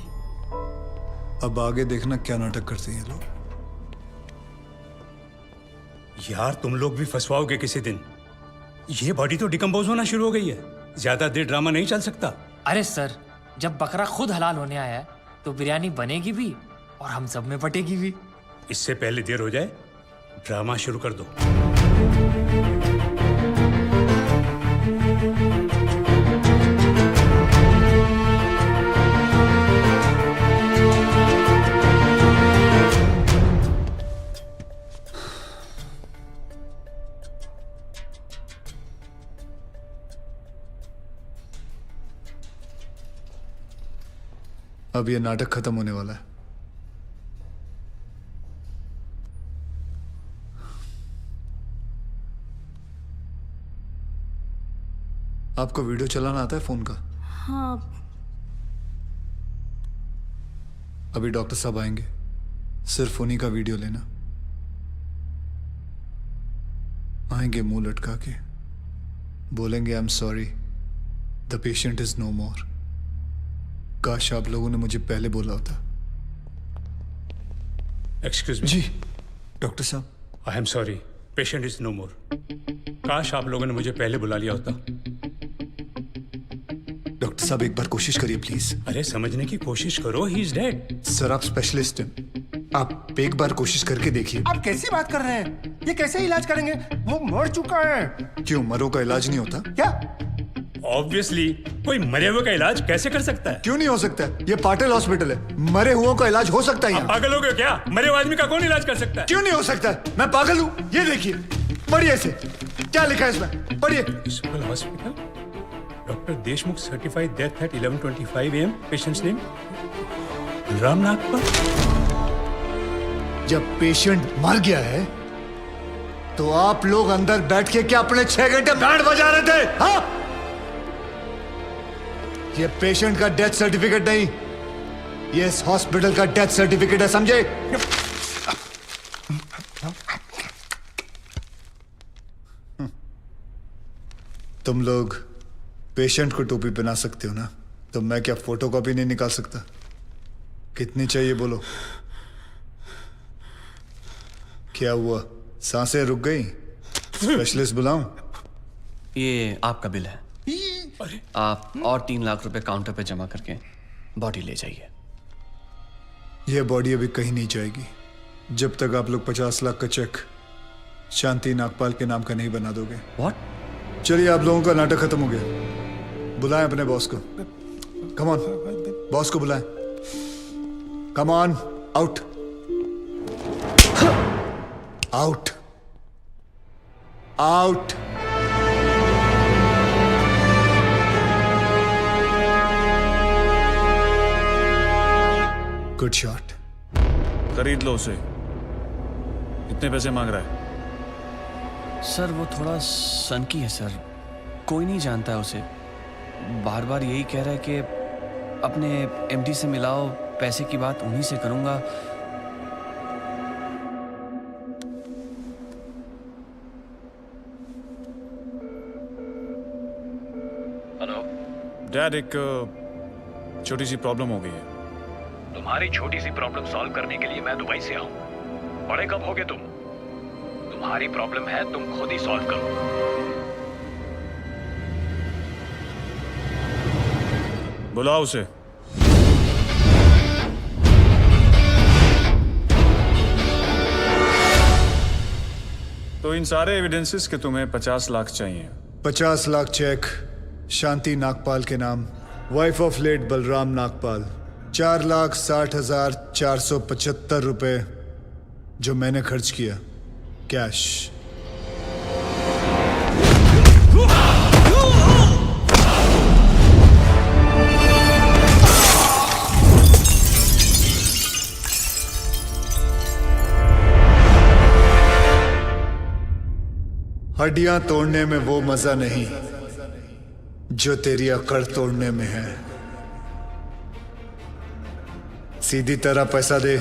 अब आगे देखना क्या नाटक करते हैं ये लोग। यार तुम लोग भी फंसवाओगे किसी दिन। ये बॉडी तो डिकम्पोज होना शुरू हो गई है, ज्यादा देर ड्रामा नहीं चल सकता। अरे सर, जब बकरा खुद हलाल होने आया है तो बिरयानी बनेगी भी और हम सब में बटेगी भी। इससे पहले देर हो जाए, ड्रामा शुरू कर दो। अब ये नाटक खत्म होने वाला है। आपको वीडियो चलाना आता है फोन का? हाँ। अभी डॉक्टर साहब आएंगे, सिर्फ उन्हीं का वीडियो लेना। आएंगे मुंह लटका के, बोलेंगे I am sorry, the patient is no more. काश आप लोगों ने मुझे पहले बोला होता। Excuse me. जी डॉक्टर साहब, I am sorry, patient is no more. काश आप लोगों ने मुझे पहले बुला लिया होता। डॉक्टर साहब एक बार कोशिश करिए प्लीज। अरे समझने की कोशिश करो, ही इज डेड। सर आप स्पेशलिस्ट हैं, आप एक बार कोशिश करके देखिए। आप कैसी बात कर रहे हैं? ये कैसे इलाज करेंगे? वो मर चुका है। क्यों, मरो का इलाज नहीं होता? क्या? ऑब्वियसली कोई मरे हुए का इलाज कैसे कर सकता है? क्यों नहीं हो सकता है? ये पाटिल हॉस्पिटल है, मरे हुओं का इलाज हो सकता है यहाँ। पागल हो गए क्या? मरे हुए आदमी का कौन इलाज कर सकता है? क्यों नहीं हो सकता है? मैं पागल हूँ? ये देखिए, पढ़िए इसे, क्या लिखा है इसमें, पढ़िए। Hospital, doctor Deshmukh certified death eight 11:25 AM। Patients name Balram Nagpal. जब पेशेंट मर गया है तो आप लोग अंदर बैठ के क्या अपने 6 घंटे बैंड बजा रहे थे? हाँ, ये पेशेंट का डेथ सर्टिफिकेट नहीं, ये इस हॉस्पिटल का डेथ सर्टिफिकेट है, समझे? तुम लोग पेशेंट को टोपी पहना सकते हो ना, तो मैं क्या फोटोकॉपी नहीं निकाल सकता? कितनी चाहिए बोलो? क्या हुआ, सांसें रुक गई? स्पेशलिस्ट बुलाऊं? ये आपका बिल है, आप और 3 लाख रुपए काउंटर पे जमा करके बॉडी ले जाइए। यह बॉडी अभी कहीं नहीं जाएगी जब तक आप लोग 50 लाख का चेक शांति नागपाल के नाम का नहीं बना दोगे। What? चलिए, आप लोगों का नाटक खत्म हो गया, बुलाएं अपने बॉस को। कम ऑन, बॉस को बुलाएं। Come on, out out out. Good shot. खरीद लो उसे। कितने पैसे मांग रहा है? सर वो थोड़ा सनकी है सर, कोई नहीं जानता है उसे। बार बार यही कह रहा है कि अपने एमडी से मिलाओ, पैसे की बात उन्हीं से करूंगा। हेलो डैड, एक छोटी सी प्रॉब्लम हो गई है। तुम्हारी छोटी सी प्रॉब्लम सॉल्व करने के लिए मैं दुबई से आऊं। बड़े कब होगे तुम? तुम्हारी प्रॉब्लम है, तुम खुद ही सॉल्व करो। बुलाओ उसे। तो इन सारे एविडेंसेस के तुम्हें 50 लाख चाहिए। 50 लाख चेक शांति नागपाल के नाम, wife of late Balram Nagpal. 4,60,475 रुपए जो मैंने खर्च किया, कैश। हड्डियां तोड़ने में वो मजा नहीं जो तेरी अकड़ तोड़ने में है। सीधी तरह पैसा दे,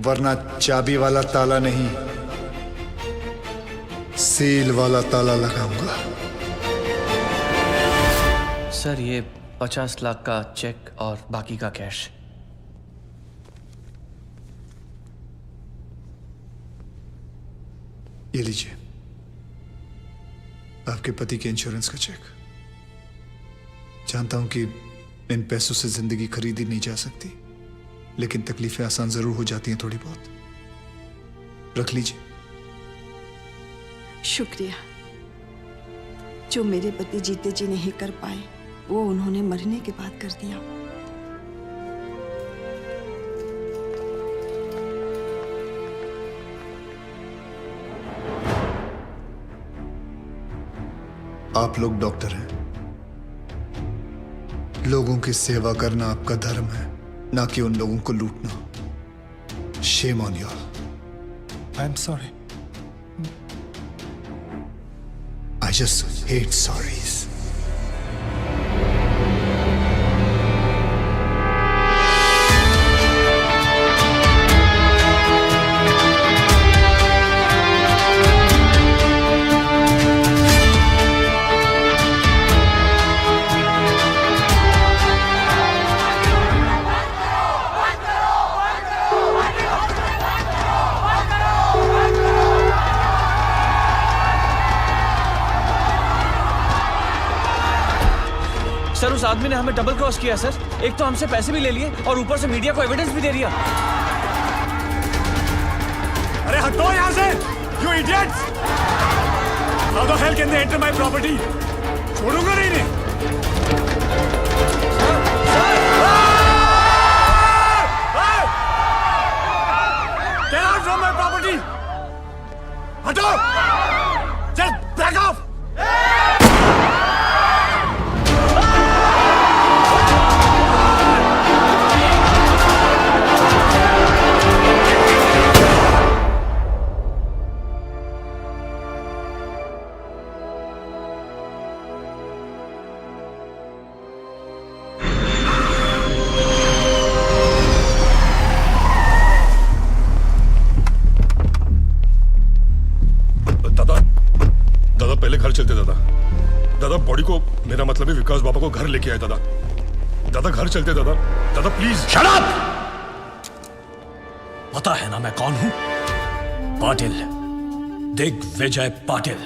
वरना चाबी वाला ताला नहीं, सील वाला ताला लगाऊंगा। सर ये 50 लाख का चेक और बाकी का कैश। ये लीजिए, आपके पति के इंश्योरेंस का चेक। जानता हूं कि इन पैसों से जिंदगी खरीदी नहीं जा सकती, लेकिन तकलीफें आसान जरूर हो जाती हैं थोड़ी बहुत। रख लीजिए। शुक्रिया। जो मेरे पति जीते जी नहीं कर पाए, वो उन्होंने मरने के बाद कर दिया। आप लोग डॉक्टर हैं, लोगों की सेवा करना आपका धर्म है, ना कि उन लोगों को लूटना। Shame on you all. I am sorry. I just hate sorries. उस आदमी ने हमें डबल क्रॉस किया सर। एक तो हमसे पैसे भी ले लिए और ऊपर से मीडिया को एविडेंस भी दे दिया। अरे हटो यहाँ से, you idiots! How the hell can they enter my property? छोड़ूंगा नहीं इन्हें। Get out from my property! हटो! Just back off! पहले घर चलते दादा। दादा बॉडी को, मेरा मतलब है विकास बाबा को घर लेके आए दादा। दादा घर चलते दादा। दादा प्लीज। Shut up! पता है ना मैं कौन हूं? Patil, Digvijay Patil.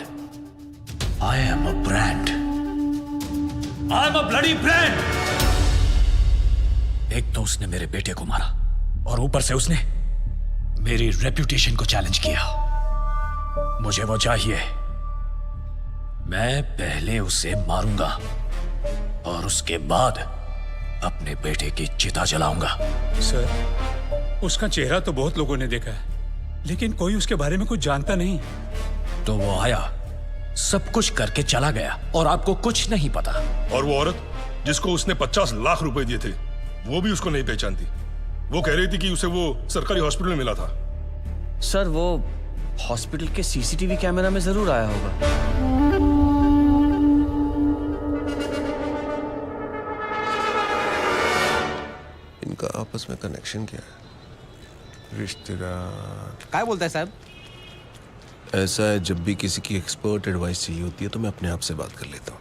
I am a brand. I am a bloody brand. एक तो उसने मेरे बेटे को मारा और ऊपर से उसने मेरी रेप्यूटेशन को चैलेंज किया। मुझे वो चाहिए। मैं पहले उसे मारूंगा और उसके बाद अपने बेटे की चिता जलाऊंगा। सर, उसका चेहरा तो बहुत लोगों ने देखा है, लेकिन कोई उसके बारे में कुछ जानता नहीं। तो वो आया, सब कुछ करके चला गया और आपको कुछ नहीं पता। और वो औरत जिसको उसने 50 लाख रुपए दिए थे, वो भी उसको नहीं पहचानती। वो कह रही थी कि उसे वो सरकारी हॉस्पिटल में मिला था। सर वो हॉस्पिटल के सीसीटीवी कैमरा में जरूर आया होगा। इनका आपस में कनेक्शन क्या है? रिश्तेदार। क्या बोलता है साहब? ऐसा है, जब भी किसी की एक्सपर्ट एडवाइस चाहिए होती है तो मैं अपने आप से बात कर लेता हूँ।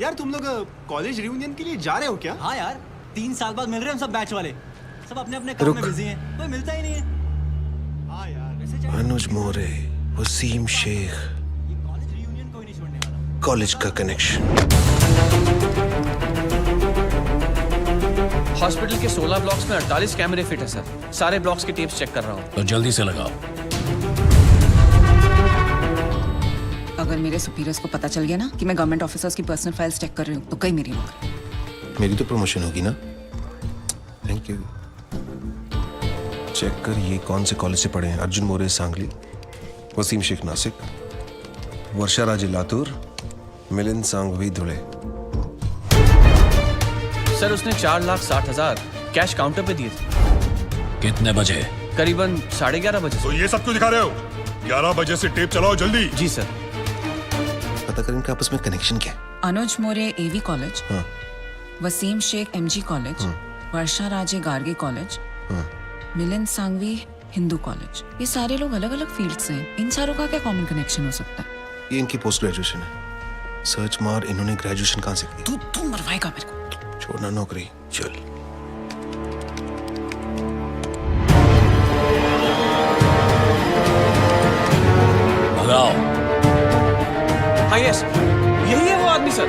यार तुम लोग कॉलेज रियूनियन के लिए जा रहे हो क्या? हाँ यार, 3 साल बाद मिल रहे हैं हम सब बैच वाले। सब अपने अपने काम में बिजी हैं, कोई मिलता ही नहीं है। हाँ यार, अनुज मोरे, वसीम शेख, कॉलेज का कनेक्शन। हॉस्पिटल के 16 ब्लॉक्स में 48 कैमरे फिट है सर। सारे ब्लॉक्स के टेप्स चेक कर रहा हूँ। तो जल्दी से लगाओ। अगर मेरे सुपीरियर्स को पता चल गया ना कि मैं गवर्नमेंट ऑफिसर्स की पर्सनल फाइल्स चेक कर रही हूँ तो कई मेरी नौकरी। मेरी तो प्रमोशन होगी ना। Thank you. चेक कर, ये कौन से कॉलेज से पढ़े हैं? अर्जुन मोरे सांगली, वसीम शेख नासिक, वर्षा राजे लातूर, मिलिंद सांघवी धुले। सर उसने 4,60,000 कैश काउंटर पे दिए थे। कितने बजे? करीबन 11:30 बजे। तो ये सब क्यों दिखा रहे हो? 11 बजे से टेप चलाओ जल्दी। जी सर। पता कर इनका आपस में कनेक्शन क्या है? अनुज मोरे एवी कॉलेज, हाँ। वसीम शेख एमजी कॉलेज, वर्षा राजे गार्गे कॉलेज, मिलिंद सांघवी हिंदू कॉलेज। ये सारे लोग अलग अलग फील्ड से हैं। इन सारों का क्या कॉमन कनेक्शन हो सकता है? ये इनकी पोस्ट ग्रेजुएशन है। सर्च मार, इन्होंने ग्रेजुएशन कहाँ से की? तू मरवाएगा मेरे को। छोड़ना नौकरी, चल। लगाओ। हाँ यस, यही है वो आदमी सर।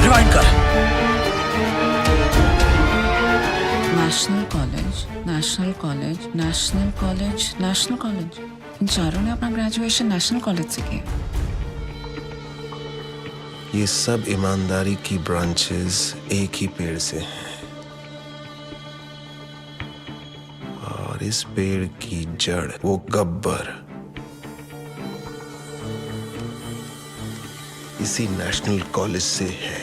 रिवाइंड कर। National college, national college, national college, national college. इन चारों ने अपना ग्रेजुएशन नेशनल कॉलेज से किया। ये सब ईमानदारी की ब्रांचेस एक ही पेड़ से हैं। और इस पेड़ की जड़ वो गब्बर इसी नेशनल कॉलेज से है।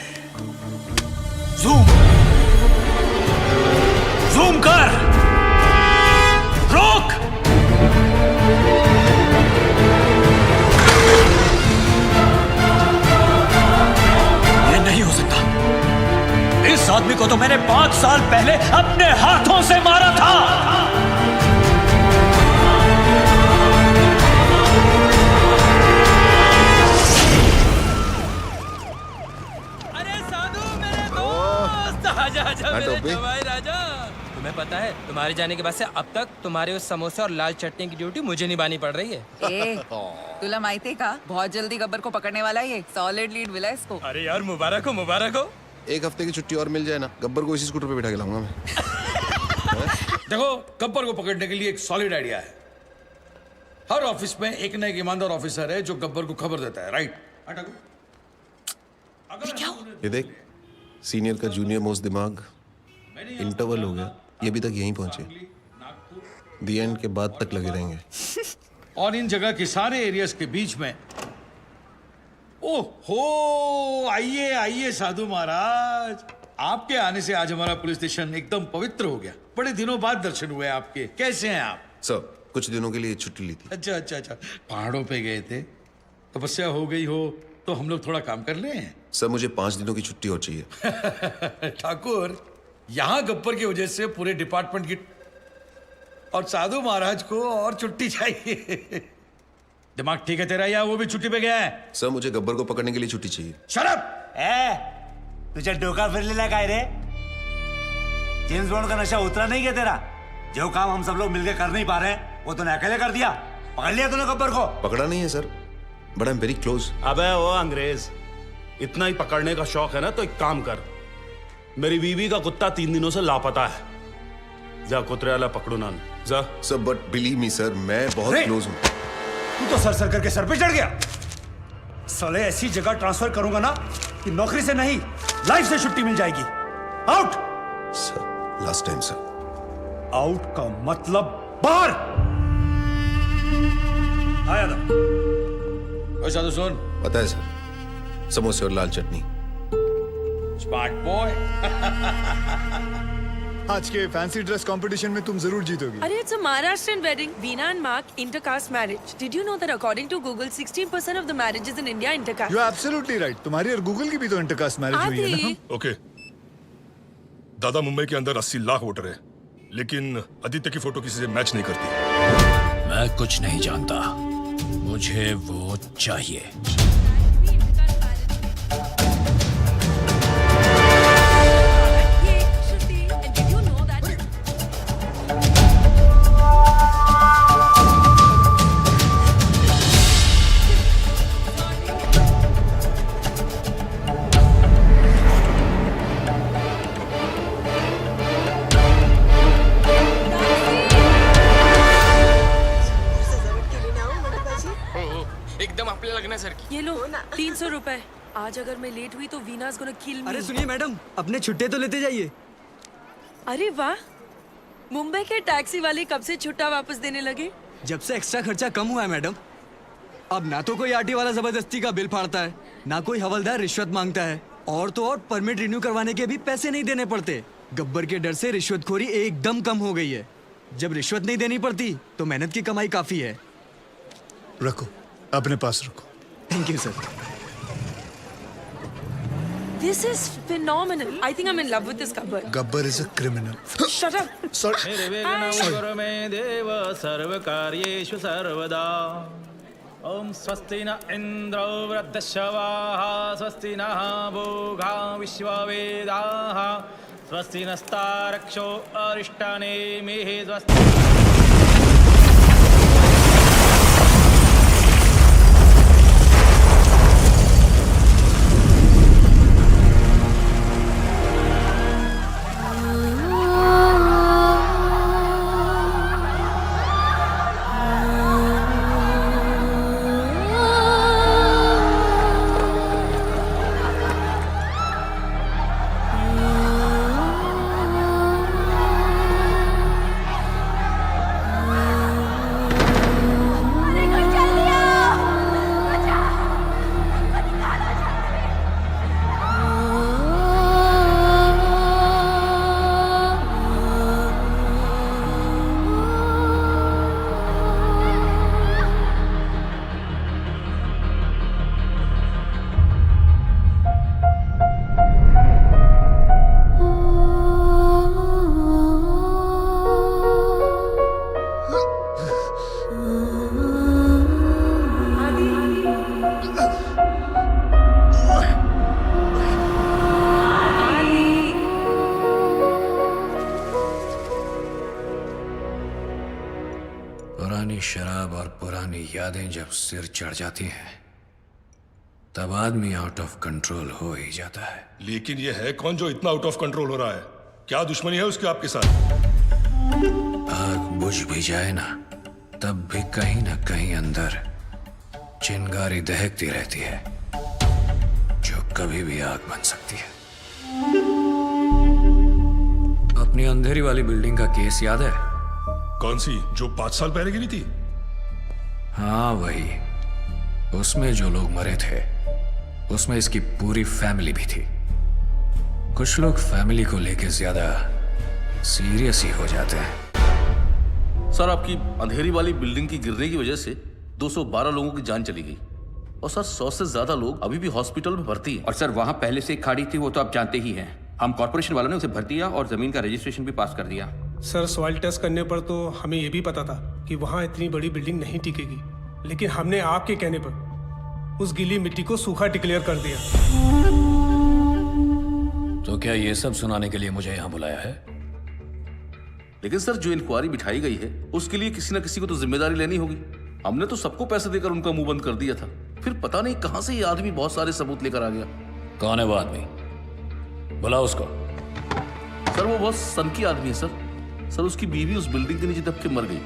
जूम कर। रोक। ये नहीं हो सकता। इस आदमी को तो मैंने 5 साल पहले अपने हाथों से मारा था। अरे साधु मेरे दोस्त, आजा आजा हाँ, मेरे टोपी। जवाई राजा। तुम्हें पता है तुम्हारे जाने के बाद से अब तक तुम्हारे उस समोसे और लाल चटनी की ड्यूटी मुझे निभानी पड़ रही है। ए, तुला माहिती का बहुत जल्दी गब्बर को पकड़ने वाला है ये सॉलिड लीड मिला इसको। अरे यार मुबारक हो मुबारक हो। एक हफ्ते की छुट्टी और मिल जाए ना, गब्बर को इसी स्कूटर पे बिठा के लाऊंगा मैं। देखो गब्बर को पकड़ने के लिए एक सॉलिड आइडिया है। हर ऑफिस में एक ना एक ईमानदार ऑफिसर है जो गब्बर को खबर देता है, राइट? ये देख, सीनियर का जूनियर मोस्ट दिमाग, इंटरवल हो गया, ये अभी तक यहीं पहुंचे, दी एंड के बाद तक लगे रहेंगे। और इन जगह के सारे एरियाज के बीच में ओहो, आइए आइए साधु महाराज, आपके आने से आज हमारा पुलिस स्टेशन एकदम पवित्र हो गया। बड़े दिनों बाद दर्शन हुए आपके। कैसे हैं आप? सर, कुछ दिनों के लिए छुट्टी ली थी। अच्छा अच्छा अच्छा, पहाड़ों पे गए थे, तपस्या हो गई हो तो हम लोग थोड़ा काम कर लें। सर, मुझे 5 दिनों की छुट्टी और चाहिए। ठाकुर, यहाँ गब्बर की वजह से पूरे डिपार्टमेंट की और साधु महाराज को और छुट्टी चाहिए। दिमाग ठीक है तेरा या वो भी छुट्टी पे गया है? सर, मुझे गब्बर को पकड़ने के लिए छुट्टी चाहिए। शराब तुझे डोका फिर ले लगा रे? जेम्स बॉन्ड का नशा उतरा नहीं क्या तेरा? जो काम हम सब लोग मिलकर कर नहीं पा रहे हैं वो तूने अकेले कर दिया। पकड़ लिया तूने गब्बर को? पकड़ा नहीं है sir, but I am very close. अबे वो अंग्रेज, इतना ही पकड़ने का शौक है ना तो एक काम कर, मेरी बीवी का कुत्ता 3 दिनों से लापता है, जा कुतरे वाला पकड़ो ना जा। Sir, but believe me sir, मैं बहुत क्लोज हूँ। तू तो सर करके सर पे चढ़ गया। साले ऐसी जगह ट्रांसफर करूंगा ना कि नौकरी से नहीं लाइफ से छुट्टी मिल जाएगी। Out. Sir, last time sir. Out का मतलब बाहर। आया था। साधु सुन, पता है सर, समोसे और लाल चटनी। Smart boy. आज के फैंसी ड्रेस कंपटीशन में तुम जरूर जीतोगी। अरे it's a Maharashtrian wedding, Veena and Mark, intercaste marriage. Did you know that according to Google, 16% of the marriages in India are intercaste? You are absolutely right. तुम्हारी और Google की भी तो intercaste marriage हुई है ना? ओके, दादा मुंबई के अंदर 80 लाख वोटर है, लेकिन आदित्य की फोटो किसी से मैच नहीं करती। मैं कुछ नहीं जानता, मुझे वो चाहिए। एकदम आपल्या लग्नासारखी। ये लो 300 रुपए। आज अगर मैं लेट हुई तो वीना's gonna kill me। अरे सुनिए मैडम, अपने छुट्टे तो लेते जाइए। अरे वाह, मुंबई के टैक्सी वाले कब से छुट्टा वापस देने लगे? जब से एक्स्ट्रा खर्चा कम हुआ है मैडम। अब ना तो कोई आरटी वाला जबरदस्ती का बिल फाड़ता है, ना कोई हवलदार रिश्वत मांगता है, और तो और परमिट रिन्यू करवाने के भी पैसे नहीं देने पड़ते। गब्बर के डर से रिश्वतखोरी एकदम कम हो गई है। जब रिश्वत नहीं देनी पड़ती तो मेहनत की कमाई काफी है। रखो, अपने पास रखो। Thank you sir. This is phenomenal. I think I'm in love with this Gabbar. Gabbar is a criminal. Shut up. Sorry. गुरु मे देव सर्वकार्येषु सर्वदा। ओम स्वस्ति न इंद्रो वृद्धश्रवाः, स्वस्ति नः भोगा विश्ववेदाः, स्वस्ति नस्तारक्षो अरिष्टानेमिः, स्वस्ति। पुरानी यादें जब सिर चढ़ जाती हैं तब आदमी आउट ऑफ कंट्रोल हो ही जाता है। लेकिन ये है कौन जो इतना आउट ऑफ कंट्रोल हो रहा है? क्या दुश्मनी है उसकी आपके साथ? आग बुझ भी जाए ना तब भी कहीं ना कहीं अंदर चिंगारी दहकती रहती है जो कभी भी आग बन सकती है। अपनी अंधेरी वाली बिल्डिंग का केस याद है? कौन सी जो 5 साल पहले गिरी थी? हाँ वही। उसमें जो लोग मरे थे उसमें इसकी पूरी फैमिली भी थी। कुछ लोग फैमिली को लेके ज्यादा सीरियस ही हो जाते हैं। सर आपकी अंधेरी वाली बिल्डिंग की गिरने की वजह से 212 लोगों की जान चली गई और सर 100 से ज्यादा लोग अभी भी हॉस्पिटल में भर्ती हैं। और सर वहाँ पहले से एक खाड़ी थी, वो तो आप जानते ही हैं। हम कॉर्पोरेशन वालों ने उसे भर दिया और जमीन का रजिस्ट्रेशन भी पास कर दिया। सर सॉइल टेस्ट करने पर तो हमें ये भी पता था कि वहाँ इतनी बड़ी बिल्डिंग नहीं टिकेगी, लेकिन हमने आपके कहने पर उस गीली मिट्टी को सूखा डिक्लेयर कर दिया। तो क्या ये सब सुनाने के लिए मुझे यहाँ बुलाया है? लेकिन सर जो इंक्वायरी बिठाई गई है उसके लिए किसी न किसी को तो जिम्मेदारी लेनी होगी। हमने तो सबको पैसे देकर उनका मुंह बंद कर दिया था, फिर पता नहीं कहां से ये आदमी बहुत सारे सबूत लेकर आ गया। कौन है वो आदमी? बुलाओ उसको। सर वो बहुत सनकी आदमी है सर उसकी बीवी उस बिल्डिंग के नीचे दब के मर गई।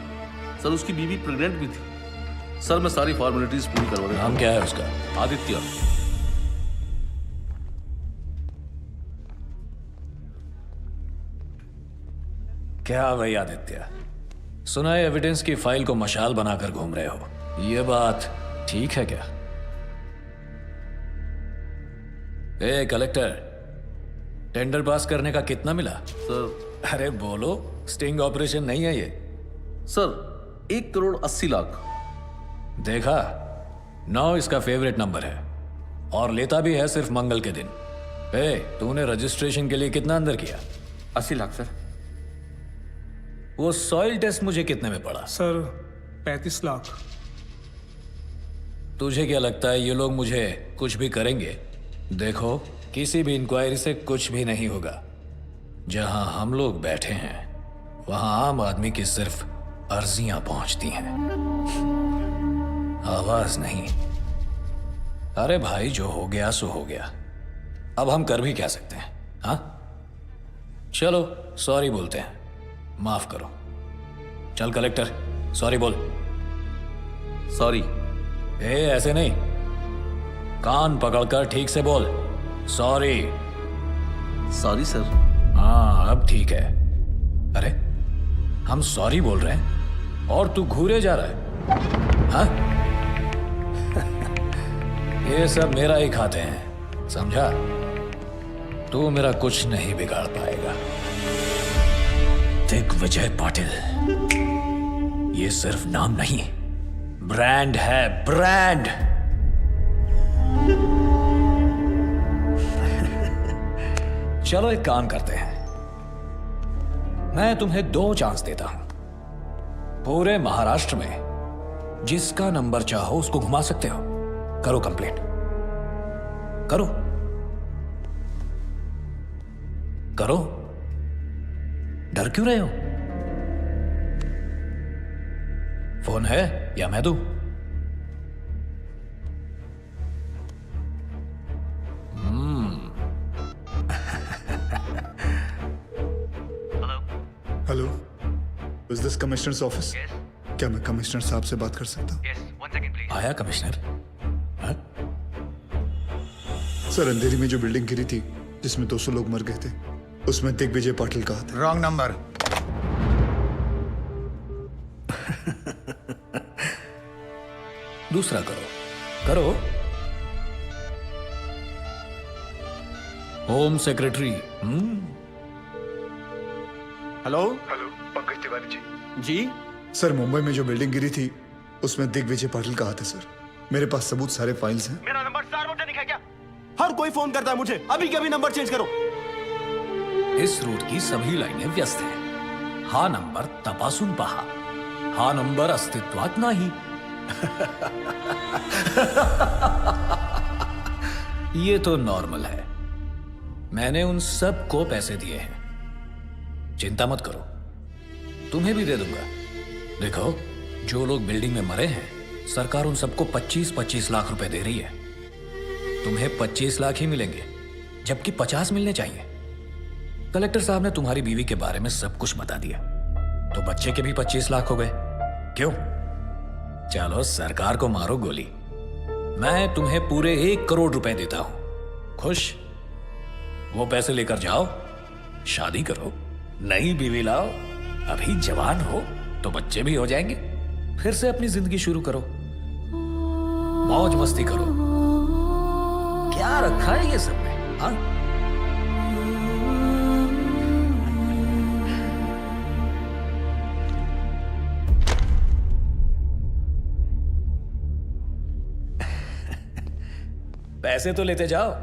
सर उसकी बीवी प्रेग्नेंट भी थी। सर मैं सारी फॉर्मेलिटीज पूरी करवा देता हूं। नाम क्या है उसका? आदित्य। क्या भाई आदित्य, सुना है एविडेंस की फाइल को मशाल बनाकर घूम रहे हो। ये बात ठीक है क्या? ए कलेक्टर, टेंडर पास करने का कितना मिला? सर अरे बोलो, स्टिंग ऑपरेशन नहीं है ये। सर 1,80,00,000। देखा, 9 इसका फेवरेट नंबर है और लेता भी है सिर्फ मंगल के दिन। तूने रजिस्ट्रेशन के लिए कितना अंदर किया? 80 लाख सर। वो सॉइल टेस्ट मुझे कितने में पड़ा? सर 35 लाख। तुझे क्या लगता है ये लोग मुझे कुछ भी करेंगे? देखो, किसी भी इंक्वायरी से कुछ भी नहीं होगा। जहां हम लोग बैठे हैं वहां आम आदमी की सिर्फ अर्जियां पहुंचती हैं, आवाज नहीं। अरे भाई, जो हो गया सो हो गया, अब हम कर भी क्या सकते हैं? हाँ चलो सॉरी बोलते हैं, माफ करो। चल कलेक्टर, सॉरी बोल। सॉरी। ऐसे नहीं, कान पकड़कर ठीक से बोल। सॉरी। Sorry sir. हाँ अब ठीक है। अरे हम सॉरी बोल रहे हैं और तू घूरे जा रहा है। हाँ ये सब मेरा ही खाते हैं, समझा? तू मेरा कुछ नहीं बिगाड़ पाएगा। दिग्विजय पाटिल, ये सिर्फ नाम नहीं, ब्रांड है, ब्रांड। चलो एक काम करते हैं, मैं तुम्हें 2 चांस देता हूं। पूरे महाराष्ट्र में जिसका नंबर चाहो उसको घुमा सकते हो। करो कंप्लेंट, करो करो, डर क्यों रहे हो? फोन है या मैं दूं? Hello, is this commissioners office? क्या मैं कमिश्नर साहब से बात कर सकता हूँ? आया कमिश्नर? सर, अंधेरी में जो बिल्डिंग गिरी थी जिसमें 200 लोग मर गए थे, उसमें दिग्विजय पाटिल कहा था। Wrong number. दूसरा करो, करो। Home secretary. Hello hello, Pankaj Tiwari ji. जी सर, मुंबई में जो बिल्डिंग गिरी थी उसमें दिग्विजय पाटिल कहा था सर। मेरे पास सबूत, सारे फाइल्स हैं। मेरा नंबर सार्वजनिक है क्या? हर कोई फोन करता है मुझे, अभी के अभी नंबर चेंज करो। इस रूट की सभी लाइनें व्यस्त हैं। हा नंबर तपासून पहा, हा नंबर अस्तित्वात नाही। ये तो नॉर्मल है। मैंने उन सब को पैसे दिए हैं, चिंता मत करो, तुम्हें भी दे दूंगा। देखो, जो लोग बिल्डिंग में मरे हैं सरकार उन सबको 25-25 लाख रुपए दे रही है। तुम्हें 25 लाख ही मिलेंगे, जबकि 50 मिलने चाहिए। कलेक्टर साहब ने तुम्हारी बीवी के बारे में सब कुछ बता दिया, तो बच्चे के भी 25 लाख हो गए। क्यों? चलो सरकार को मारो गोली। मैं तुम्हें पूरे 1 करोड़ रुपए देता हूं। खुश? वो पैसे लेकर जाओ, शादी करो, नई बीवी लाओ, अभी जवान हो तो बच्चे भी हो जाएंगे, फिर से अपनी जिंदगी शुरू करो, मौज मस्ती करो। क्या रखा है ये सब में? हाँ? पैसे तो लेते जाओ।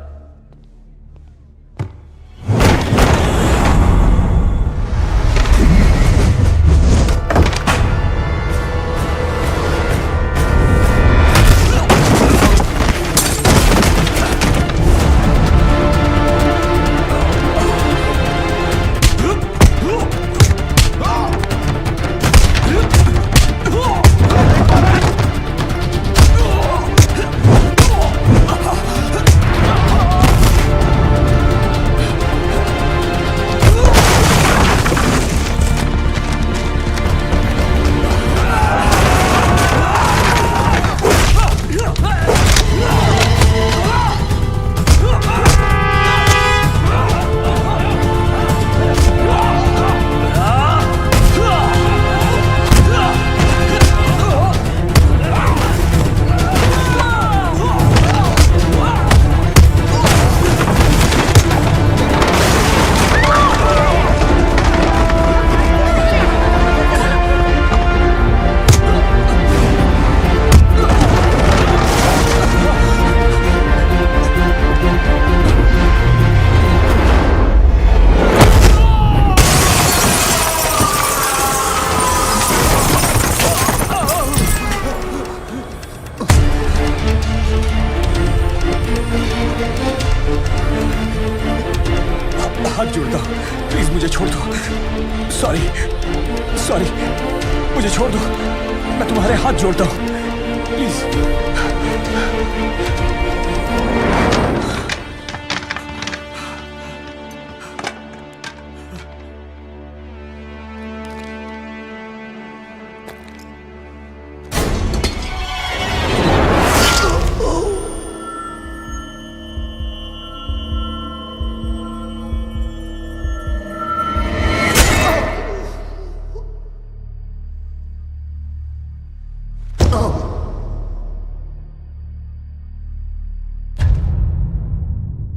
हाथ जोड़ता हूं, प्लीज मुझे छोड़ दो। सॉरी, मुझे छोड़ दो। मैं तुम्हारे हाथ जोड़ता हूं, प्लीज।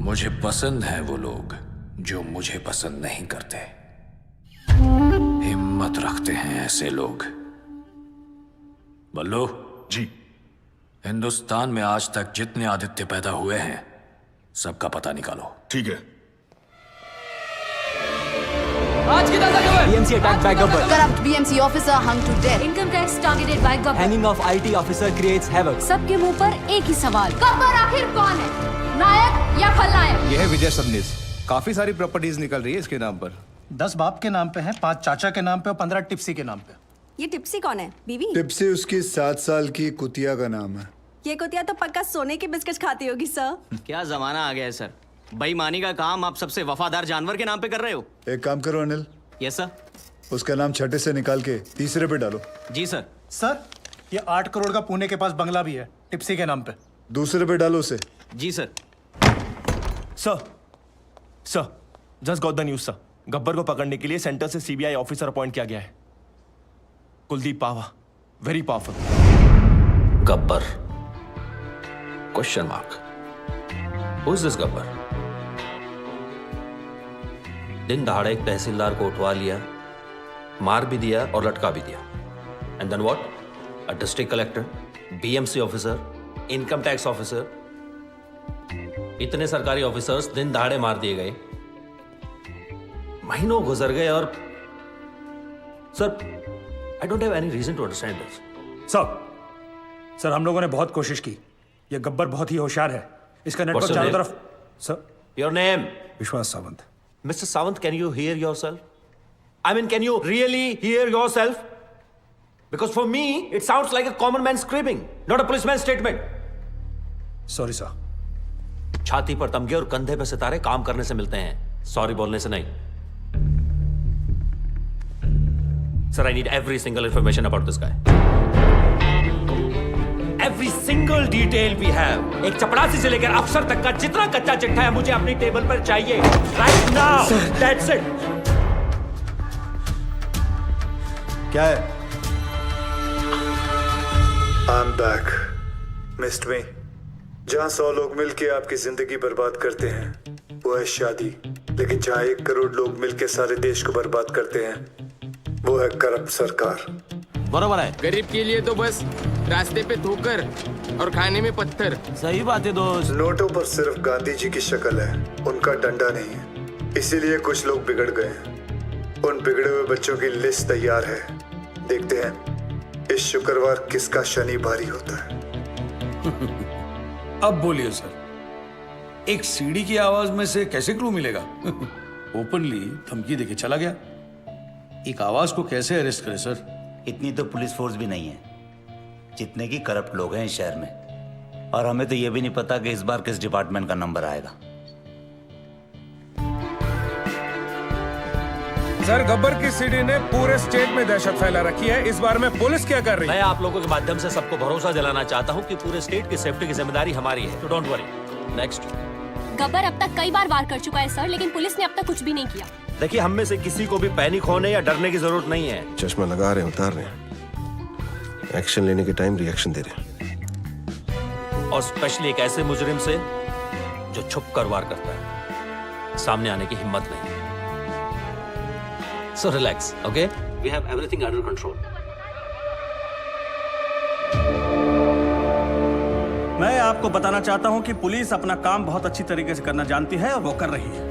मुझे पसंद है वो लोग जो मुझे पसंद नहीं करते। हिम्मत रखते हैं ऐसे लोग। बल्लू जी, हिंदुस्तान में आज तक जितने आदित्य पैदा हुए हैं सबका पता निकालो। ठीक है। आज की ताजा खबर। BMC attacked by Gabbar. Corrupt BMC officer hung to death. Income tax targeted by Gabbar. Hanging of IT officer creates havoc. सबके मुंह पर एक ही सवाल, गब्बर आखिर कौन है, नायक या खलनायक? यह है विजय सबनीस। काफी सारी प्रॉपर्टीज निकल रही है इसके नाम पर। 10 बाप के नाम पे है, 5 चाचा के नाम पे और 15 टिप्सी के नाम पे। ये टिप्सी कौन है? बीवी? टिप्सी उसकी 7 साल की कुतिया का नाम है। ये कुतिया तो पक्का सोने की बिस्किट खाती होगी सर। क्या जमाना आ गया है सर। बेईमानी का काम आप सबसे वफादार जानवर के नाम पे कर रहे हो। एक काम करो अनिल। Yes sir. उसका नाम छठे से निकाल के तीसरे पे डालो। जी सर। सर, ये 8 करोड़ का पुणे के पास बंगला भी है, टिप्सी के नाम पे। दूसरे पे डालो उसे। जी sir. Sir, just got the news sir. Gabbar को पकड़ने के लिए सेंटर से CBI ऑफिसर अपॉइंट किया गया है। Kuldeep Pawa, very powerful. Gabbar? Question mark. Who is this Gabbar? दिन दहाड़े एक तहसीलदार को उठवा लिया, मार भी दिया और लटका भी दिया। And then what? A district collector, BMC officer, income tax officer, इतने सरकारी ऑफिसर्स दिन दहाड़े मार दिए गए। महीनों गुजर गए और sir, I don't have any reason to understand this. Sir, हम लोगों ने बहुत कोशिश की। ये गब्बर बहुत ही होशियार है। इसका नेटवर्क चारों तरफ। Sir, your name? विश्वास Sawant. Mr. Sawant, can you hear yourself? I mean, can you really hear yourself? Because for me, it sounds like a common man screaming, not a policeman's statement. Sorry sir. छाती पर तमगे और कंधे पे सितारे काम करने से मिलते हैं, सॉरी बोलने से नहीं. Sir, I need every single information about this guy. Every single detail we have. एक चपरासी से लेकर अफसर तक का जितना कच्चा चिट्ठा है मुझे अपनी टेबल पर चाहिए. Right now. That's it. क्या है? I'm back. Missed me? जहाँ 100 लोग मिलके आपकी जिंदगी बर्बाद करते हैं वो है शादी, लेकिन जहाँ 1 करोड़ लोग मिलके सारे देश को बर्बाद करते हैं वो है करप्ट सरकार. बराबर है. गरीब के लिए तो बस रास्ते पे ठोकर और खाने में पत्थर. सही बात है दोस्त. नोटों पर सिर्फ गांधी जी की शक्ल है, उनका डंडा नहीं है. इसीलिए कुछ लोग बिगड़ गए हैं. उन बिगड़े हुए बच्चों की लिस्ट तैयार है. देखते हैं इस शुक्रवार किसका शनि भारी होता है. अब बोलिए सर, एक सीढ़ी की आवाज में से कैसे क्लू मिलेगा? ओपनली धमकी देके चला गया. एक आवाज को कैसे अरेस्ट करे सर? इतनी तो पुलिस फोर्स भी नहीं है जितने की करप्ट लोग हैं इस शहर में. और हमें तो ये भी नहीं पता कि इस बार किस डिपार्टमेंट का नंबर आएगा. सर, गब्बर की सीडी ने पूरे स्टेट में दहशत फैला रखी है. इस बार में पुलिस क्या कर रही है? मैं आप लोगों के माध्यम से सबको भरोसा दिलाना चाहता हूं कि पूरे स्टेट की सेफ्टी की जिम्मेदारी हमारी है. तो डोंट वरी. नेक्स्ट. गब्बर अब तक कई बार वार कर चुका है सर, लेकिन पुलिस ने अब तक कुछ भी नहीं किया. देखिए, हम में से किसी को भी पैनिक होने या डरने की जरूरत नहीं है. चश्मा लगा रहे हैं, उतार रहे हैं. एक्शन लेने के टाइम रिएक्शन दे रहे हैं. और स्पेशली एक ऐसे मुजरिम से जो छुप कर वार करता है, सामने आने की हिम्मत नहीं. So relax, okay? We have everything under control. मैं आपको बताना चाहता हूं कि पुलिस अपना काम बहुत अच्छी तरीके से करना जानती है और वो कर रही है.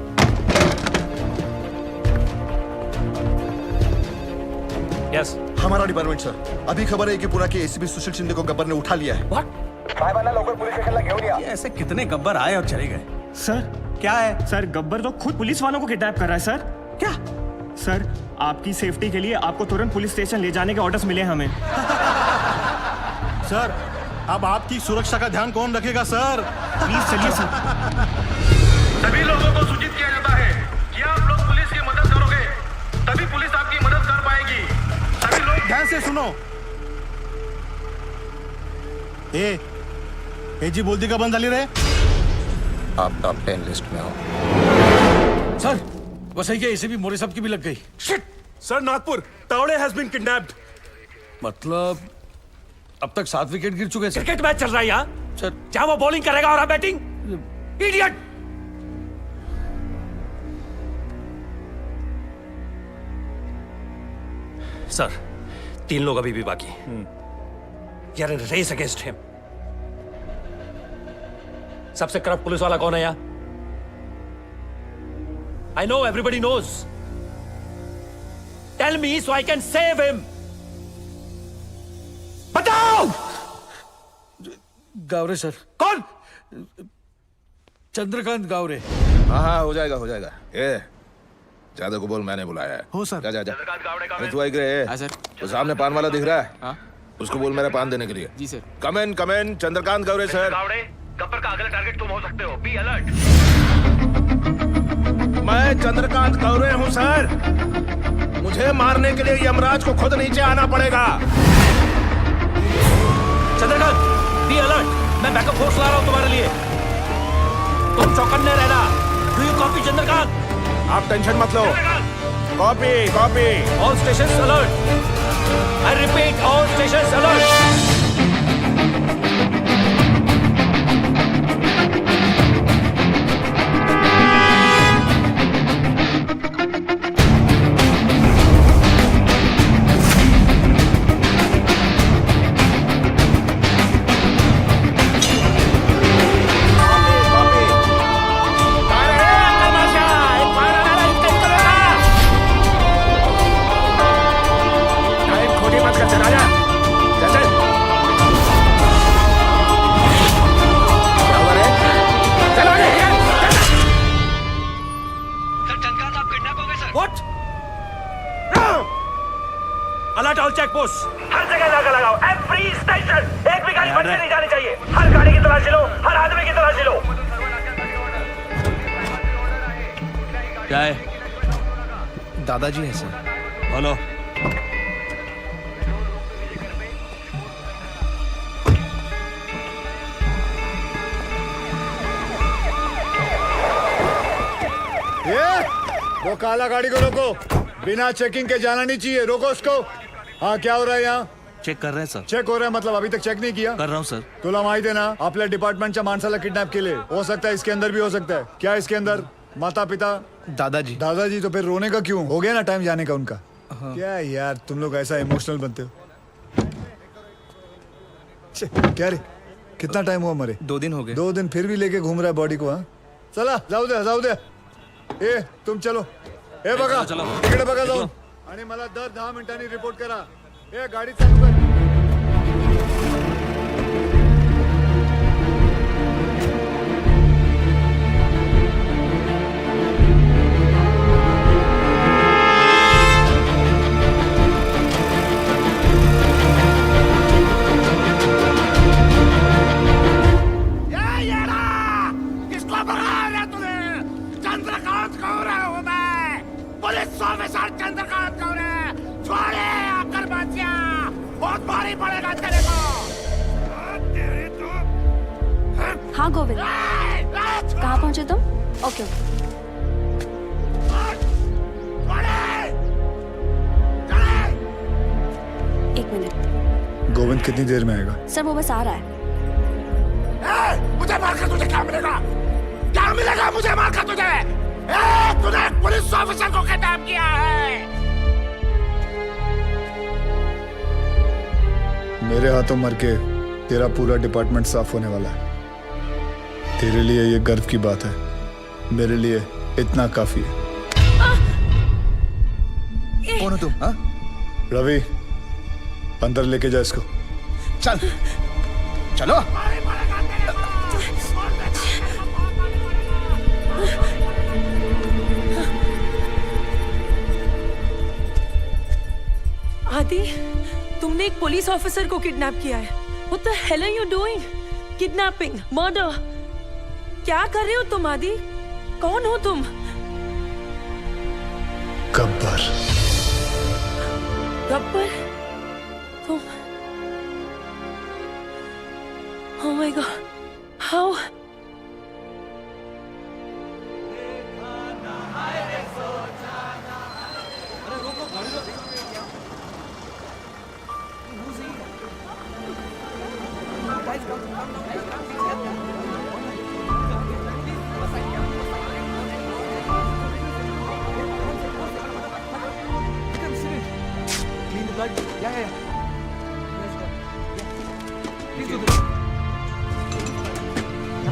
Yes. हमारा डिपार्टमेंट सर. अभी खबर है कि पूरा के एसीपी सुशील शिंदे को गब्बर ने उठा लिया है. What? पुलिस स्टेशन घेऊन या. ऐसे कितने गब्बर आए और चले गए? सर, क्या है? सर, गब्बर तो खुद पुलिस वालों को किडनैप कर रहा है सर. क्या? सर, आपकी सेफ्टी के लिए आपको तुरंत पुलिस स्टेशन ले जाने के ऑर्डर्स मिले हमें. सर, अब आपकी सुरक्षा का ध्यान कौन रखेगा सर? प्लीज चलिए सर. सभी लोगों को सूचित किया जाता है कि आप लोग पुलिस की मदद करोगे तभी पुलिस आपकी मदद कर पाएगी. सभी लोग ध्यान से सुनो. जी बोलती का बंद झाली रे. आप टॉप 10 लिस्ट में हो. सर, बस सही क्या एसीपी मोरे साहब की भी लग गई. Shit! Sir, Nagpur Tawde has been kidnapped. मतलब अब तक 7 विकेट गिर चुके हैं. क्रिकेट मैच चल रहा है यहाँ. सर, क्या वो बॉलिंग करेगा और आप बैटिंग? इडियट! सर, 3 लोग अभी भी बाकी. यार, इन रेस अगेंस्ट हिम. सबसे करप्ट पुलिस वाला कौन है यहाँ? I know everybody knows. Tell me so I can save him. बताओ! गावरे सर. कौन? चंद्रकांत गावरे. हाँ, हो जाएगा, हो जाएगा. ये ज्यादा को बोल, मैंने बुलाया है. हो सर. जा. अरे तू आई गए. हाँ सर. तो सामने पान वाला दिख रहा है. हाँ. उसको बोल मेरा पान देने के लिए. जी सर. कम इन चंद्रकांत गावरे सर. गावड़े, गब्बर का अगला टारगेट तुम हो सकते हो. B alert. मैं चंद्रकांत गौरे हूँ सर. मुझे मारने के लिए यमराज को खुद नीचे आना पड़ेगा. Chandrakant, be alert. मैं बैकअप फोर्स ला रहा हूँ तुम्हारे लिए. तुम चौकन्ने रहना. Do you copy Chandrakant? आप टेंशन मत लो. Copy. All stations alert. I repeat, all stations alert. Alert all check post. हर जगह लगाओ, एवरी स्टेशन। एक भी गाड़ी बच के नहीं जानी चाहिए। हर गाड़ी की तलाशी लो, हर आदमी की तलाशी लो। क्या है? दादाजी है सर। बोलो। वो काला गाड़ी को रोको, बिना चेकिंग के जाना नहीं चाहिए, रोको उसको। हाँ क्या हो रहा है यहाँ? चेक कर रहे हैं सर। चेक हो रहा है मतलब अभी तक चेक नहीं किया? कर रहा हूँ सर। तुला माहिती आहे ना आपल्या डिपार्टमेंटच्या माणसाला किडनॅप केले, हो सकता है इसके अंदर भी हो सकता है। क्या इसके अंदर माता पिता? दादाजी। दादाजी तो फिर रोने का क्यों? हो गया ना टाइम जाने का उनका। क्या यार तुम लोग ऐसा इमोशनल बनते हो। क्या रे कितना टाइम हुआ मरे? 2 दिन हो गए। 2 दिन फिर भी लेके घूम रहा है बॉडी को। हाँ चला जाऊ दे। ए तुम चलो, ए बघा तिकडे बघा जाऊन, आणि मला दर 10 मिनिटांनी रिपोर्ट करा। ए गाडी चालू कर। किसको भगा रहा तूने? चंद्रकांत कौर है हूँ मैं, पुलिस ऑफिसर चंद्रकांत कौर है। छोड़े आकर बाजिया, बहुत भारी पड़ेगा तेरे को। तेरी तो हाँ गोविंद, कहाँ पहुंचे तुम? ओके एक मिनट। गोविंद कितनी देर में आएगा? सर वो बस आ रहा है। मुझे मारकर तुझे क्या मिलेगा? क्या मिलेगा मुझे मारकर तुझे? तूने एक पुलिस ऑफिसर को किडनैप किया है। मेरे हाथों मर के तेरा पूरा डिपार्टमेंट साफ होने वाला है। तेरे लिए ये गर्व की बात है, मेरे लिए इतना काफी है। कौन हो तुम? हाँ? रवि अंदर लेके जा इसको। चलो। आदि, तुमने एक पुलिस ऑफिसर को किडनैप किया है। What the hell are you doing? Kidnapping, murder. क्या कर रहे हो तुम आदि? कौन हो तुम? गब्बर। गब्बर? तुम? Oh my God. How?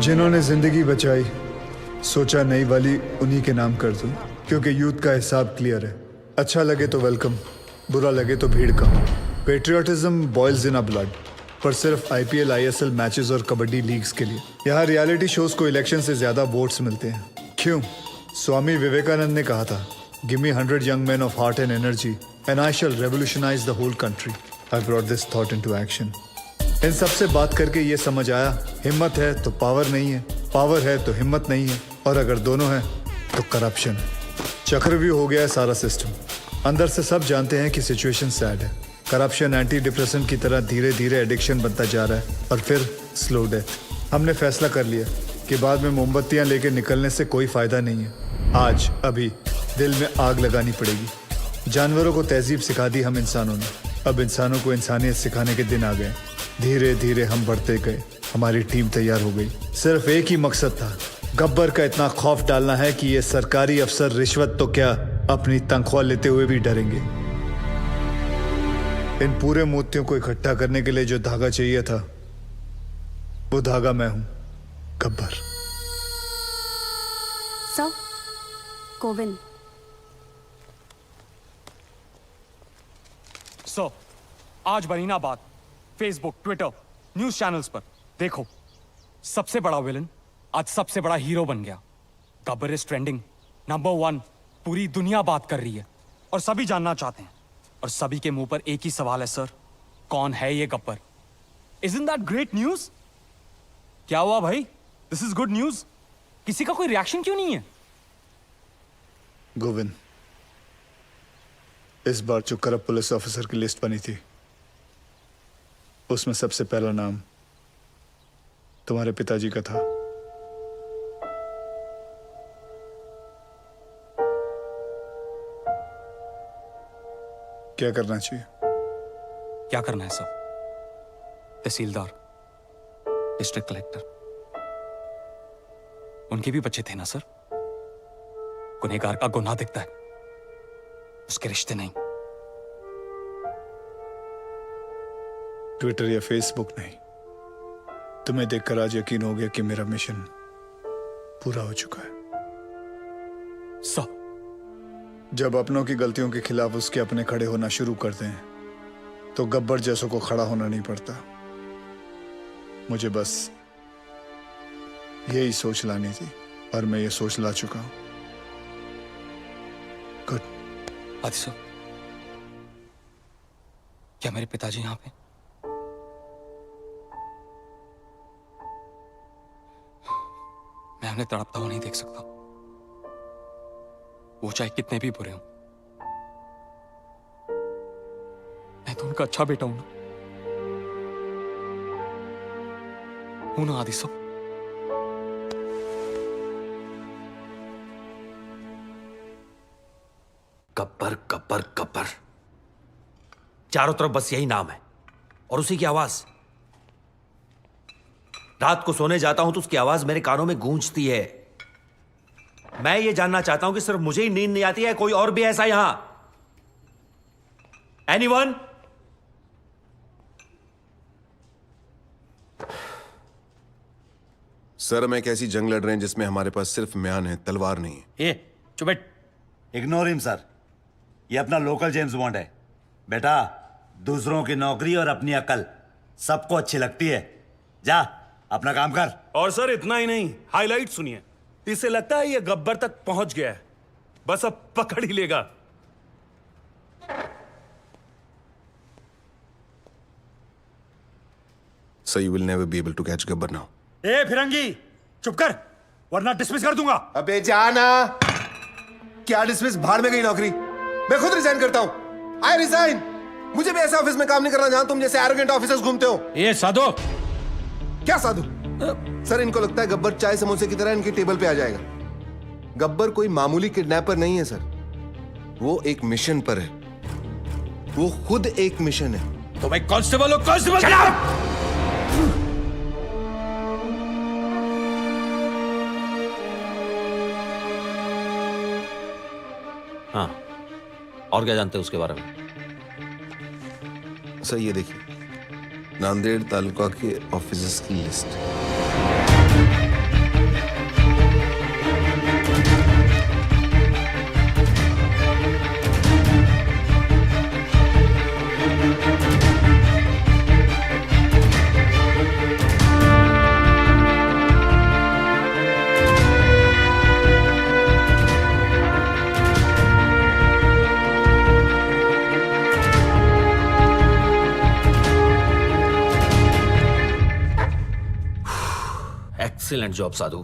जिन्होंने जिंदगी बचाई, सोचा नई वाली उन्हीं के नाम कर दूं, क्योंकि यूथ का हिसाब क्लियर है। अच्छा लगे तो वेलकम, बुरा लगे तो भीड़ कम। Patriotism boils in a blood, पर सिर्फ IPL ISL मैचेस और कबड्डी लीग्स के लिए। यहाँ रियलिटी शोज को इलेक्शन से ज्यादा वोट्स मिलते हैं। क्यों? स्वामी विवेकानंद ने कहा था, give me 100 young men of heart and energy and I shall revolutionize the whole country. I brought this thought into action. इन सबसे बात करके ये समझ आया, हिम्मत है तो पावर नहीं है, पावर है तो हिम्मत नहीं है, और अगर दोनों हैं तो करप्शन है। चक्रव्यूह हो गया है सारा सिस्टम। अंदर से सब जानते हैं कि सिचुएशन सैड है। करप्शन एंटी डिप्रेशन की तरह धीरे धीरे एडिक्शन बनता जा रहा है और फिर स्लो डेथ। हमने फैसला कर लिया कि बाद में मोमबत्तियां लेके निकलने से कोई फायदा नहीं है। आज अभी दिल में आग लगानी पड़ेगी। जानवरों को तहजीब सिखा दी हम इंसानों ने, अब इंसानों को इंसानियत सिखाने के दिन आ गए। धीरे धीरे हम बढ़ते गए, हमारी टीम तैयार हो गई। सिर्फ एक ही मकसद था, गब्बर का इतना खौफ डालना है कि ये सरकारी अफसर रिश्वत तो क्या अपनी तनख्वाह लेते हुए भी डरेंगे। इन पूरे मोतियों को इकट्ठा करने के लिए जो धागा चाहिए था, वो धागा मैं हूं, गब्बर। सर, गोविंद। सर, आज बनी ना बात फेसबुक, ट्विटर, न्यूज चैनल्स पर। देखो, सबसे बड़ा विलन आज सबसे बड़ा हीरो बन गया। Gabbar is trending, number 1। पूरी दुनिया बात कर रही है और सभी जानना चाहते हैं, और सभी के मुंह पर एक ही सवाल है सर, कौन है ये Gabbar? Isn't that great news? क्या हुआ भाई? This is good news. किसी का कोई रिएक्शन क्यों नहीं है? गोविंद, इस बार जो करप्ट पुलिस ऑफिसर की लिस्ट बनी थी उसमें सबसे पहला नाम तुम्हारे पिताजी का था। क्या करना चाहिए? क्या करना है सर? तहसीलदार, डिस्ट्रिक्ट कलेक्टर, उनके भी बच्चे थे ना सर? गुनहगार का गुनाह दिखता है, उसके रिश्ते नहीं। ट्विटर या फेसबुक नहीं, तुम्हें देखकर आज यकीन हो गया कि मेरा मिशन पूरा हो चुका है। सर, जब अपनों की गलतियों के खिलाफ उसके अपने खड़े होना शुरू करते हैं तो गब्बर जैसों को खड़ा होना नहीं पड़ता। मुझे बस यही सोच लानी थी और मैं ये सोच ला चुका हूं। गुड। आदि सर, क्या मेरे पिताजी यहां पे? मैं उन्हें तड़पता हुआ नहीं देख सकता, वो चाहे कितने भी बुरे हों। मैं तो उनका अच्छा बेटा हूं ना आदि सर? गब्बर गब्बर गब्बर, चारों तरफ बस यही नाम है और उसी की आवाज। रात को सोने जाता हूं तो उसकी आवाज मेरे कानों में गूंजती है। मैं ये जानना चाहता हूं कि सिर्फ मुझे ही नींद नहीं आती है, कोई और भी ऐसा यहां? एनीवन? सर, हम एक ऐसी जंग लड़ रहे हैं जिसमें हमारे पास सिर्फ म्यान है, तलवार नहीं है। ए, चुप बैठ। इग्नोर हिम सर, ये अपना लोकल जेम्स बॉन्ड है। बेटा, दूसरों की नौकरी और अपनी अकल सबको अच्छी लगती है। जा अपना काम कर। और सर इतना ही नहीं, हाईलाइट सुनिए। इसे लगता है ये गब्बर तक पहुंच गया है, बस अब पकड़ ही लेगा। So you will never be able to catch Gabbar now. ए फिरंगी, चुप कर वरना डिसमिस कर दूंगा। अबे जाना। क्या डिसमिस? भाड़ में गई नौकरी। मैं खुद रिजाइन करता हूं। I resign. मुझे भी ऐसे ऑफिस में काम नहीं करना जहां तुम जैसे एरोगेंट ऑफिसर्स घूमते हो। ये साधु। क्या साधु? सर, इनको लगता है गब्बर चाय समोसे की तरह इनकी टेबल पे आ जाएगा। गब्बर कोई मामूली किडनैपर नहीं है सर, वो एक मिशन पर है। वो खुद एक मिशन है। तो भाई कांस्टेबल हो, कांस्टेबल। हाँ, और क्या जानते हैं उसके बारे में? सर ये देखिए, नांदेड़ तालुका के ऑफिसर्स की लिस्ट। एक्सीलेंट जॉब साधु।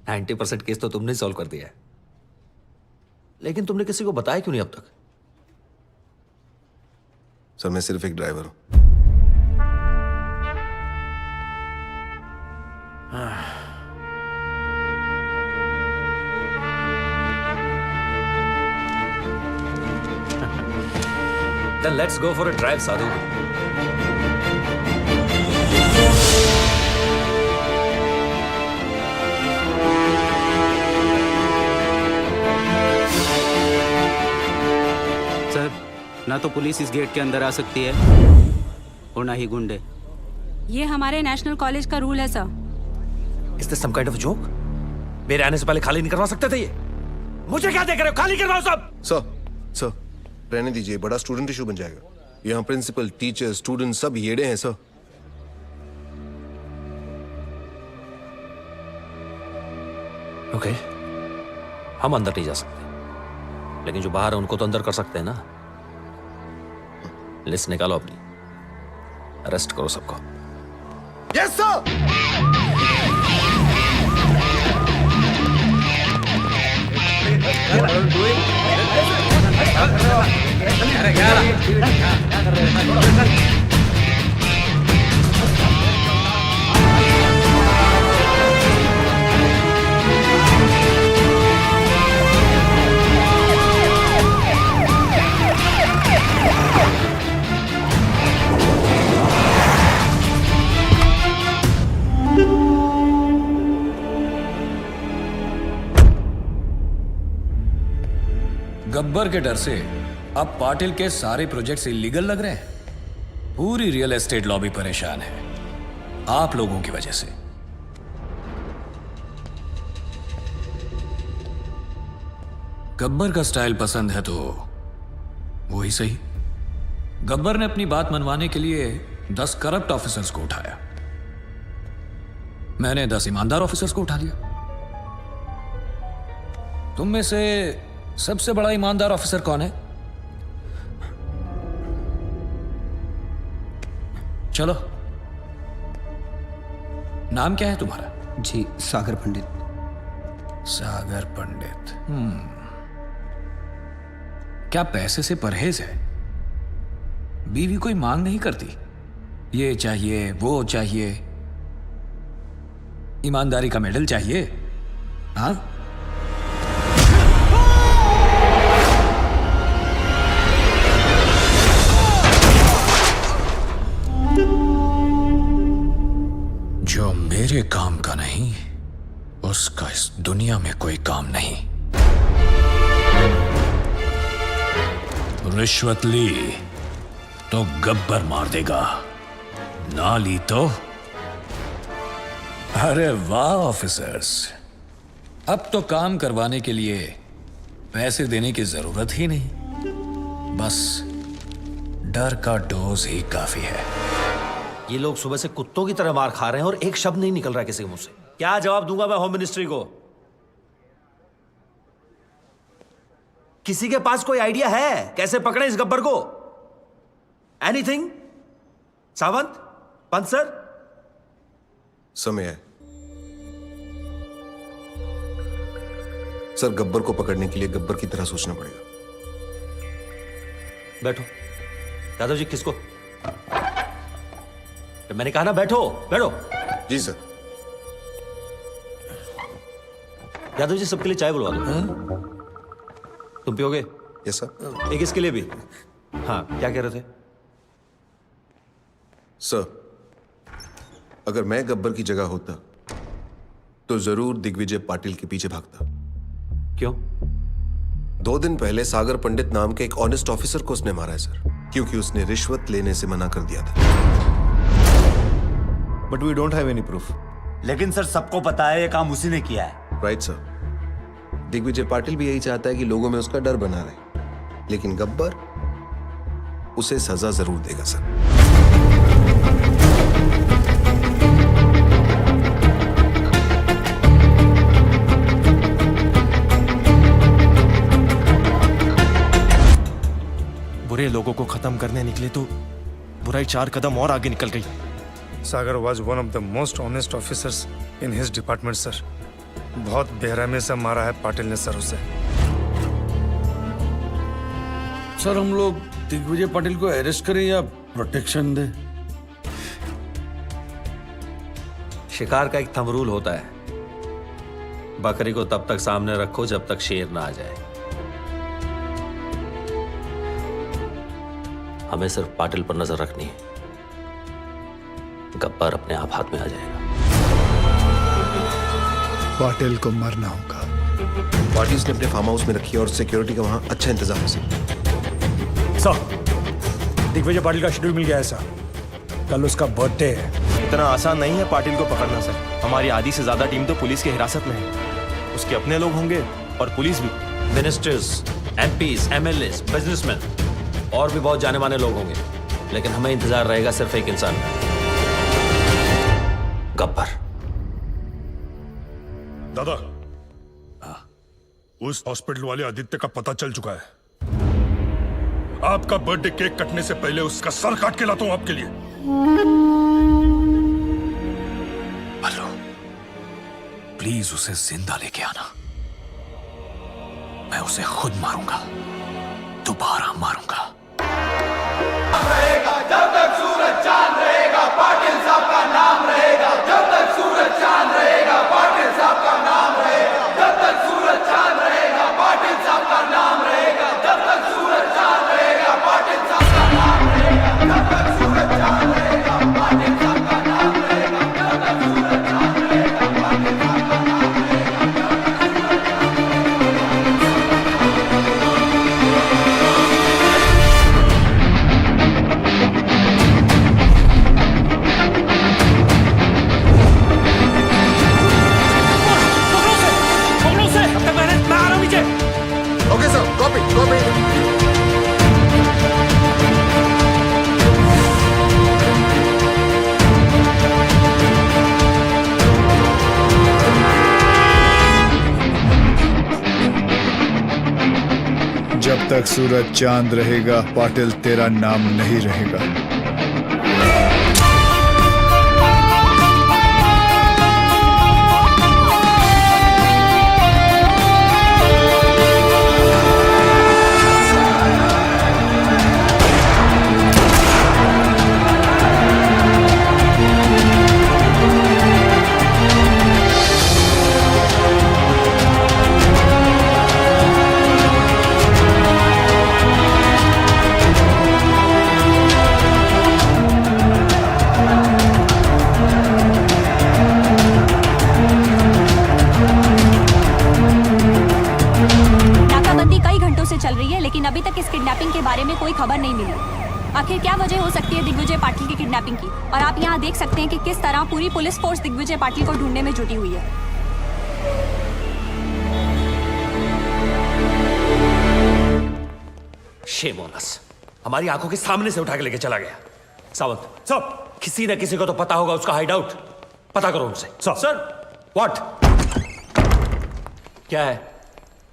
90% केस तो तुमने सॉल्व कर दिया है, लेकिन तुमने किसी को बताया क्यों नहीं अब तक? सर, मैं सिर्फ एक ड्राइवर हूं। Then let's go for a drive, Sadhu. Sir, ना तो पुलिस इस गेट के अंदर आ सकती है और ना ही गुंडे। ये हमारे नेशनल कॉलेज का रूल है sir. Is this some kind of a joke? मेरे आने से पहले खाली नहीं करवा सकते थे ये? मुझे क्या देख रहे हो? खाली करवाओ सब। सर, रहने दीजिए, बड़ा स्टूडेंट इशू बन जाएगा। यहाँ प्रिंसिपल, टीचर, स्टूडेंट सब येड़े हैं सर। ओके, हम अंदर नहीं जा सकते, लेकिन जो बाहर है उनको तो अंदर कर सकते हैं ना। लिस्ट निकालो अपनी। अरेस्ट करो सबको। Yes sir. गब्बर के डर से अब पाटिल के सारे प्रोजेक्ट्स इलीगल लग रहे हैं। पूरी रियल एस्टेट लॉबी परेशान है आप लोगों की वजह से। गब्बर का स्टाइल पसंद है तो वो ही सही। गब्बर ने अपनी बात मनवाने के लिए 10 करप्ट ऑफिसर्स को उठाया, मैंने 10 ईमानदार ऑफिसर्स को उठा लिया। तुम में से सबसे बड़ा ईमानदार ऑफिसर कौन है? चलो, नाम क्या है तुम्हारा? जी, सागर पंडित। सागर पंडित। क्या पैसे से परहेज है? बीवी कोई मांग नहीं करती, ये चाहिए वो चाहिए, ईमानदारी का मेडल चाहिए? हाँ, जो मेरे काम का नहीं उसका इस दुनिया में कोई काम नहीं। रिश्वत ली तो गब्बर मार देगा, ना ली तो। अरे वाह ऑफिसर्स, अब तो काम करवाने के लिए पैसे देने की जरूरत ही नहीं, बस डर का डोज ही काफी है। ये लोग सुबह से कुत्तों की तरह मार खा रहे हैं और एक शब्द नहीं निकल रहा किसी के मुंह से। क्या जवाब दूंगा मैं होम मिनिस्ट्री को? किसी के पास कोई आइडिया है कैसे पकड़े इस गब्बर को? एनीथिंग? सावंत, पंत सर? समय है सर, गब्बर को पकड़ने के लिए गब्बर की तरह सोचना पड़ेगा। बैठो। यादव जी, किसको? मैंने कहा ना बैठो, बैठो। जी सर। यादव जी, सबके लिए चाय बुलवा दो। तुम पियोगे? Yes sir. एक इसके लिए भी। हाँ, क्या कह रहे थे? सर, अगर मैं गब्बर की जगह होता तो जरूर दिग्विजय पाटिल के पीछे भागता। क्यों? 2 दिन पहले सागर पंडित नाम के एक ऑनेस्ट ऑफिसर को उसने मारा है सर, क्योंकि उसने रिश्वत लेने से मना कर दिया था। But we don't have any proof. लेकिन सर सबको पता है ये काम उसी ने किया है। Right sir. दिग्विजय पाटिल भी यही चाहता है कि लोगों में उसका डर बना रहे, लेकिन गब्बर उसे सजा जरूर देगा सर। बुरे लोगों को खत्म करने निकले तो बुराई 4 कदम और आगे निकल गई। सागर was one of the most honest officers in his department, sir. बहुत बेरहमी से मारा है पाटिल ने सर उसे। सर, हम लोग दिग्विजय पाटिल को अरेस्ट करें या प्रोटेक्शन दें? शिकार का एक थंब रूल होता है, बकरी को तब तक सामने रखो जब तक शेर ना आ जाए। हमें सिर्फ पाटिल पर नजर रखनी है, गब्बर अपने आप हाथ में आ जाएगा। पाटिल को मरना होगा। पार्टीज ने अपने फार्म हाउस में रखी है और सिक्योरिटी का वहां अच्छा इंतजाम है सर। दिग्विजय पाटिल का शेड्यूल मिल गया है सर, कल उसका बर्थडे है। इतना आसान नहीं है पाटिल को पकड़ना सर। हमारी आधी से ज्यादा टीम तो पुलिस की हिरासत में है, उसके अपने लोग होंगे और पुलिस भी। मिनिस्टर्स, एमपीज, एमएलएस, बिजनेसमैन और भी बहुत जाने माने लोग होंगे, लेकिन हमें इंतजार रहेगा सिर्फ एक इंसान का, गब्बर। दादा, उस हॉस्पिटल वाले आदित्य का पता चल चुका है। आपका बर्थडे केक कटने से पहले उसका सर काट के लाता हूं आपके लिए। हेलो, प्लीज उसे जिंदा लेके आना। मैं उसे खुद मारूंगा, दोबारा मारूंगा। रहेगा जब तक सूरज चांद रहेगा, पाटिल साहब का नाम रहेगा। जब तक सूरज चांद रहेगा, पाटिल साहब का नाम रहेगा। जब तक सूरज चांद रहेगा, पाटिल साहब का नाम रहेगा। जब तक सूरज चांद रहेगा, पाटिल साहब का नाम रहेगा। जब तक सूरज चांद रहेगा, पाटिल साहब का नाम रहेगा। जब तक सूरज चांद रहेगा, पाटिल साहब का नाम ओके सर, कॉपी कॉपी। जब तक सूरज चांद रहेगा, पाटिल तेरा नाम नहीं रहेगा। चल रही है, लेकिन अभी तक इस किडनैपिंग के बारे में कोई खबर नहीं मिली। आखिर क्या वजह हो सकती है दिग्विजय पाटिल की किडनैपिंग की? और आप यहाँ देख सकते हैं कि किस तरह पूरी पुलिस फोर्स दिग्विजय पाटिल को ढूंढने में जुटी हुई है। Shame on us. हमारी आंखों के सामने से उठा के लेके चला गया। सावंत, सर, किसी न किसी को तो पता होगा उसका हाइड आउट। पता करो उनसे। Sir, what? क्या है?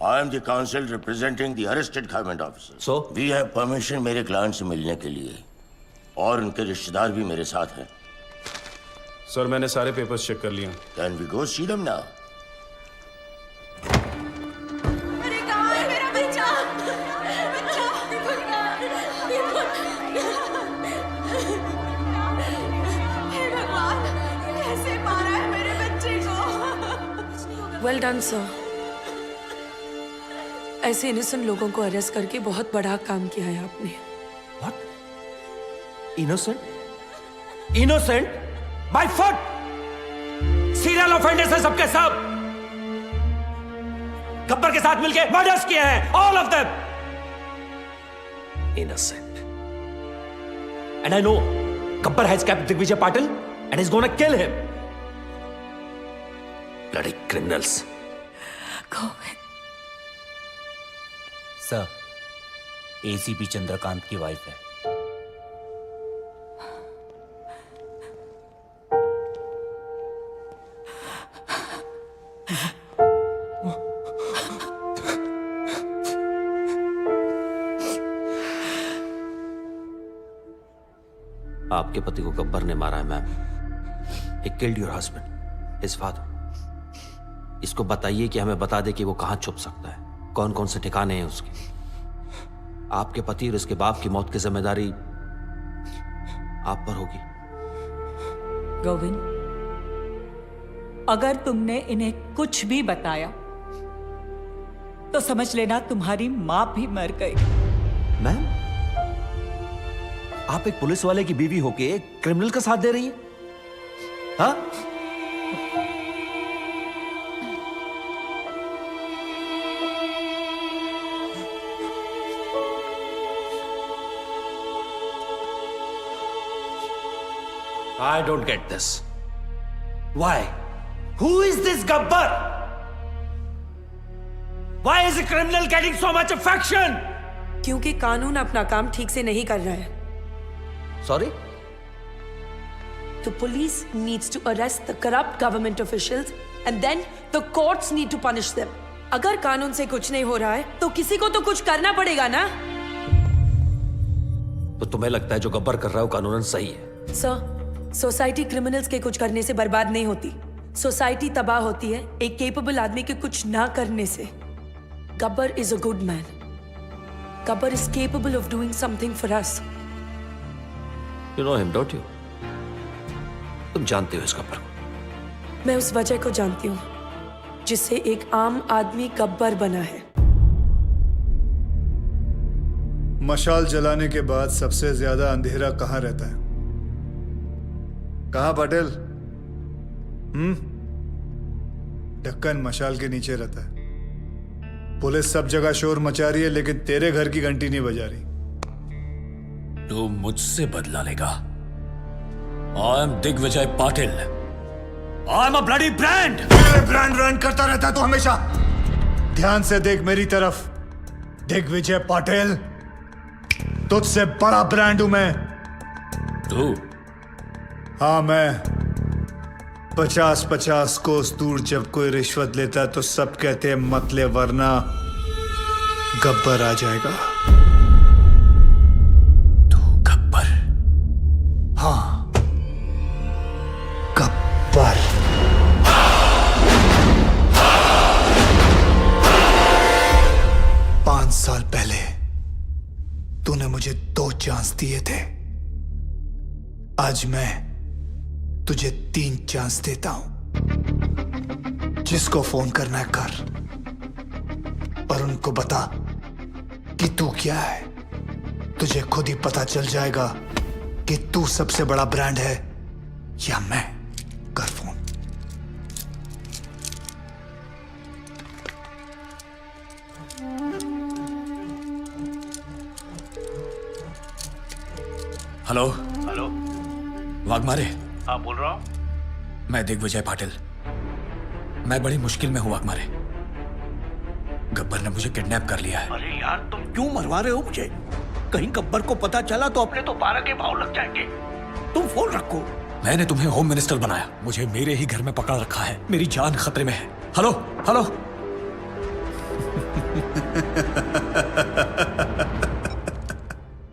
I am the counsel representing the arrested government officer. So? We have permission मेरे क्लाइंट से मिलने के लिए, और उनके रिश्तेदार भी मेरे साथ हैं। सर, मैंने सारे पेपर्स चेक कर लिए। Can we go see them now? अरे कहाँ है मेरा बच्चा? बच्चा, हे भगवान, कैसे मारा है मेरे बच्चे को? Well done sir. ऐसे इनोसेंट लोगों को अरेस्ट करके बहुत बड़ा काम किया है आपने। What? Innocent? Innocent? My foot! Serial offenders हैं सबके सब। गब्बर के साथ मिलके मर्डर्स किए हैं, all of them. Innocent. And I know Gabbar has kept Digvijay Patil and is gonna kill him. Bloody criminals. Govind sir, ACP Chandrakant की वाइफ है। आपके पति को गब्बर ने मारा है ma'am. He killed your husband, his father. इसको बताइए कि हमें बता दे कि वो कहां छुप सकता है, कौन कौन से ठिकाने हैं उसके। आपके पति और उसके बाप की मौत की जिम्मेदारी आप पर होगी। गोविंद, अगर तुमने इन्हें कुछ भी बताया तो समझ लेना तुम्हारी मां भी मर गई। मैम, आप एक पुलिस वाले की बीवी होके एक क्रिमिनल का साथ दे रही हैं? हाँ? I don't get this. Why? Who is this Gabbar? Why is a criminal getting so much affection? क्योंकि कानून अपना काम ठीक से नहीं कर रहा है। Sorry? The police needs to arrest the corrupt government officials and then the courts need to punish them. अगर कानून से कुछ नहीं हो रहा है तो किसी को तो कुछ करना पड़ेगा ना? तो तुम्हें लगता है जो गब्बर कर रहा है वो कानूनन सही है? सर, सोसाइटी क्रिमिनल्स के कुछ करने से बर्बाद नहीं होती, सोसाइटी तबाह होती है एक केपेबल आदमी के कुछ ना करने से। Gabbar is a good man. Gabbar is capable of doing something for us. You know him, don't you? तुम जानते हो इस गब्बर को? मैं उस वजह को जानती हूँ जिससे एक आम आदमी गब्बर बना है। मशाल जलाने के बाद सबसे ज्यादा अंधेरा कहाँ रहता है? कहाँ पटेल? ढक्कन मशाल के नीचे रहता है। पुलिस सब जगह शोर मचा रही है लेकिन तेरे घर की घंटी नहीं बजा रही। तू मुझसे बदला लेगा। I am Digvijay Patil. I am a bloody brand. Brand करता रहता है तू हमेशा। ध्यान से देख मेरी तरफ। दिग्विजय पाटिल, तुझसे बड़ा ब्रांड हूं मैं। तू? हाँ मैं। 50-50 कोस दूर जब कोई रिश्वत लेता है तो सब कहते हैं मत ले वरना गब्बर आ जाएगा। तू गब्बर? हाँ, गब्बर। पांच साल पहले तूने मुझे 2 चांस दिए थे। आज मैं तुझे 3 चांस देता हूं। जिसको फोन करना है कर, पर उनको बता कि तू क्या है। तुझे खुद ही पता चल जाएगा कि तू सबसे बड़ा ब्रांड है या मैं। कर फोन। हेलो। हेलो। वाघमारे? हाँ बोल रहा हूँ। मैं दिग्विजय पाटिल। मैं बड़ी मुश्किल में हूं वाघमारे। गब्बर ने मुझे किडनैप कर लिया है। अरे यार तुम क्यों मरवा रहे हो मुझे? कहीं गब्बर को पता चला तो अपने तो 12 के भाव लग जाएंगे। तुम फोन रखो। मैंने तुम्हें होम मिनिस्टर बनाया, मुझे मेरे ही घर में पकड़ रखा है। मेरी जान खतरे में है। Hello hello.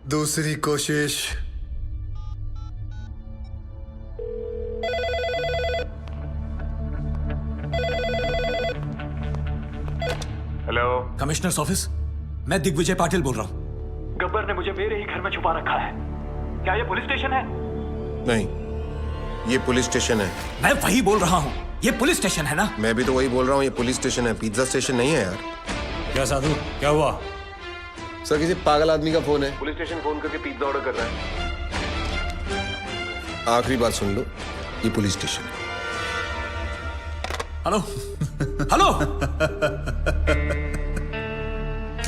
दूसरी कोशिश। हेलो। कमिश्नर्स ऑफिस, मैं दिग्विजय पाटिल बोल रहा हूँ। गब्बर ने मुझे मेरे ही घर में छुपा रखा है। क्या ये पुलिस स्टेशन है? नहीं, ये पुलिस स्टेशन है। मैं वही बोल रहा हूँ, ये पुलिस स्टेशन है ना? मैं भी तो वही बोल रहा हूँ, ये पुलिस स्टेशन है, पिज्जा स्टेशन नहीं है यार। क्या साधु, क्या हुआ? सर किसी पागल आदमी का फोन है। पुलिस स्टेशन फोन करके पिज्जा ऑर्डर कर रहा है। आखिरी बात सुन लो, ये पुलिस स्टेशन है। Hello hello.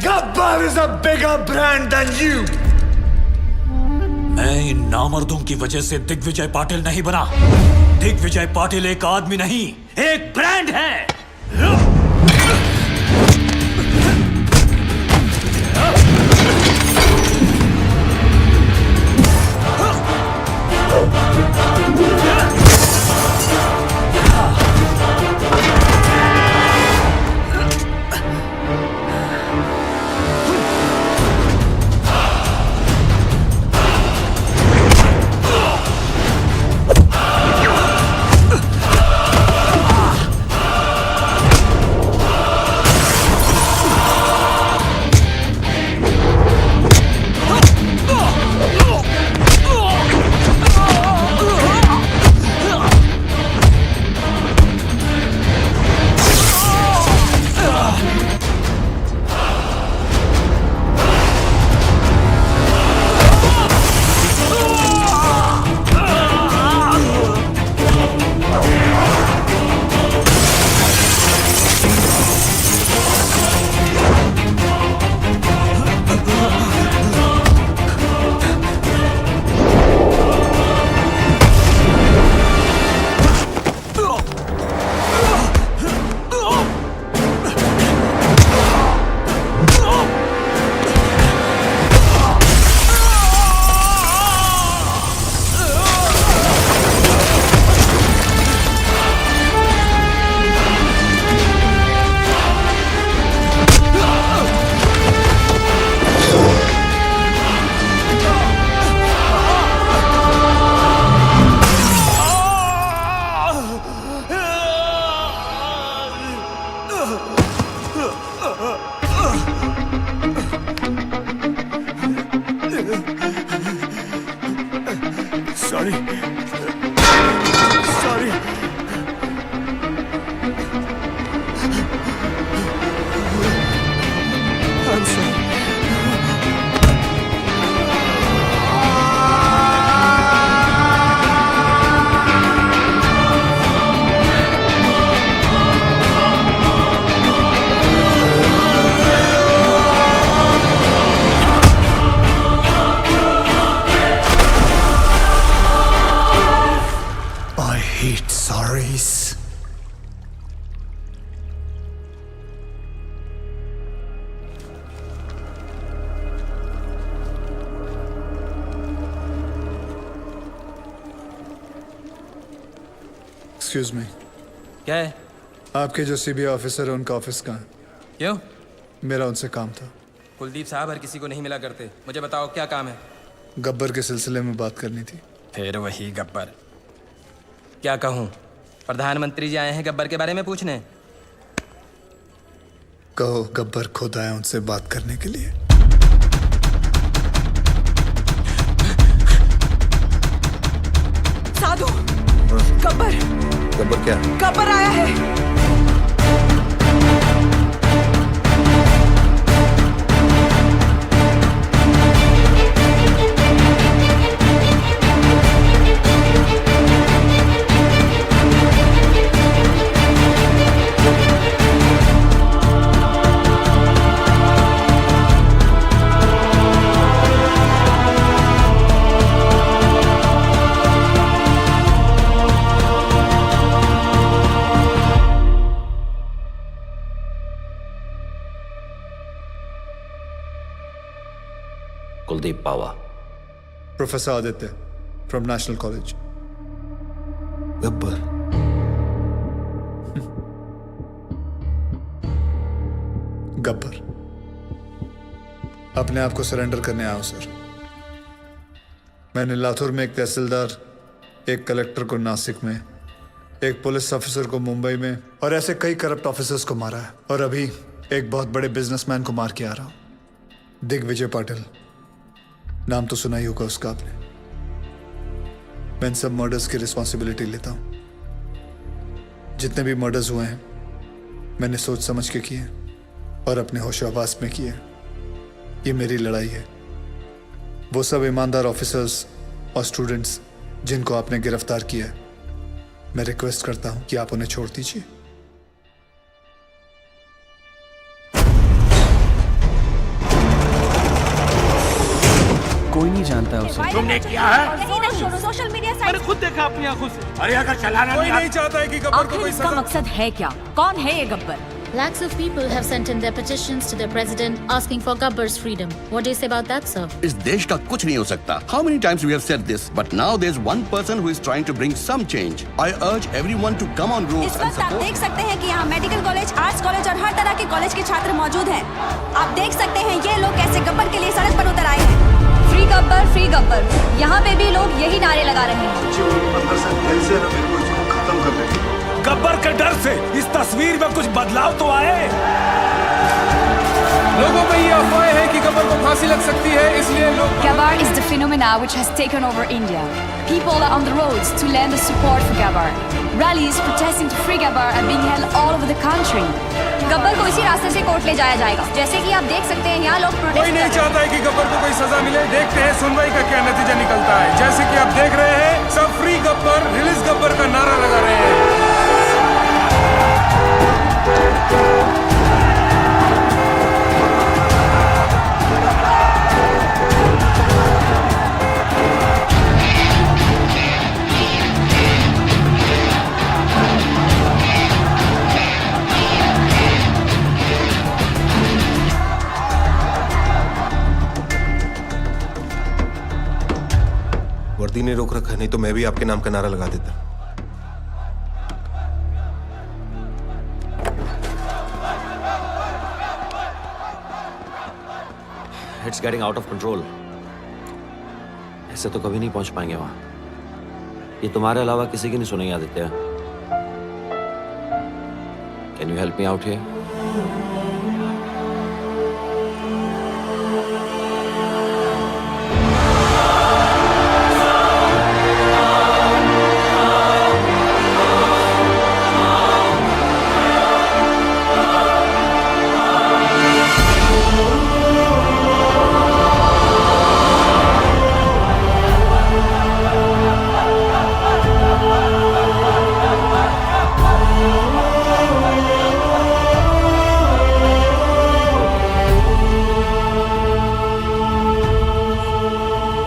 Gabbar is a bigger brand than you. मैं इन नामर्दों की वजह से दिग्विजय पाटिल नहीं बना। दिग्विजय पाटिल एक आदमी नहीं, एक ब्रांड है। एक्सक्यूज मी, क्या है? आपके जो सीबीआई ऑफिसर है उनका ऑफिस कहाँ है? क्यों? मेरा उनसे काम था। कुलदीप साहब हर किसी को नहीं मिला करते। मुझे बताओ क्या काम है? गब्बर के सिलसिले में बात करनी थी। फिर वही गब्बर। क्या कहूँ? प्रधानमंत्री जी आए हैं गब्बर के बारे में पूछने। कहो गब्बर खुद आए उनसे बात करने के लिए। साधु, गब्बर गब्बर क्या? गब्बर आया है। Kuldeep Pawa. Professor Aditya from national college. Gabbar. Gabbar अपने आप को सरेंडर करने आया हूं सर। मैंने लातूर में एक तहसीलदार, एक कलेक्टर को नासिक में, एक पुलिस ऑफिसर को मुंबई में और ऐसे कई करप्ट ऑफिसर्स को मारा है। और अभी एक बहुत बड़े बिजनेसमैन को मार के आ रहा हूं, दिग्विजय पाटिल। नाम तो सुना ही होगा उसका आपने। मैं इन सब मर्डर्स की रिस्पॉन्सिबिलिटी लेता हूं। जितने भी मर्डर्स हुए हैं मैंने सोच समझ के किए और अपने होशो-हवास में किए। ये मेरी लड़ाई है। वो सब ईमानदार ऑफिसर्स और स्टूडेंट्स जिनको आपने गिरफ्तार किया है, मैं रिक्वेस्ट करता हूं कि आप उन्हें छोड़ दीजिए। कोई नहीं जानता उसे। तुमने किया है? सोशल मीडिया मैंने खुद देखा अपनी आंखों से। अरे अगर चलाना कोई नहीं चाहता है कि गब्बर को कोई इसका मकसद है क्या? कौन है ये Gabbar? Lakhs of people have sent in their petitions to their president asking for Gabbar's freedom. What do you say about that, sir? इस देश का कुछ नहीं हो सकता. How many times we have said this, but now there's one person who is trying to bring some change. I urge everyone to come on roads इस and वक्त आप support. देख सकते हैं कि यहाँ मेडिकल कॉलेज, आर्ट्स कॉलेज और हर तरह के कॉलेज के छात्र मौजूद हैं। आप देख सकते हैं ये लोग कैसे गब्बर के लिए सड़क पर उतर आए हैं। फ्री गब्बर, यहाँ पे भी लोग यही नारे लगा रहे हैं। खत्म कर देंगे। गब्बर के डर से इस तस्वीर में कुछ बदलाव तो आए। लोगों में ये अफवाह है कि गब्बर को फांसी लग सकती है, इसलिए लोग Gabbar is the phenomena which has taken over India. People are on the roads to lend their support for Gabbar. Rallies protesting to free Gabbar are being held all over the country. Gabbar को इसी रास्ते से court ले जाया जाएगा। जैसे कि आप देख सकते हैं यहाँ लोग प्रोटेस्ट कोई नहीं चाहता है कि गब्बर को कोई सजा मिले। देखते हैं सुनवाई का क्या नतीजा निकलता है। जैसे कि आप देख रहे हैं, सब फ्री गब्बर, रिलीज गब्बर का नारा लगा रहे हैं। वर्दी ने रोक रखा, नहीं तो मैं भी आपके नाम का नारा लगा देता। It's getting out of control. ऐसे तो कभी नहीं पहुंच पाएंगे वहां। ये तुम्हारे अलावा किसी की नहीं सुनेंगे Aditya. Can you help me out here?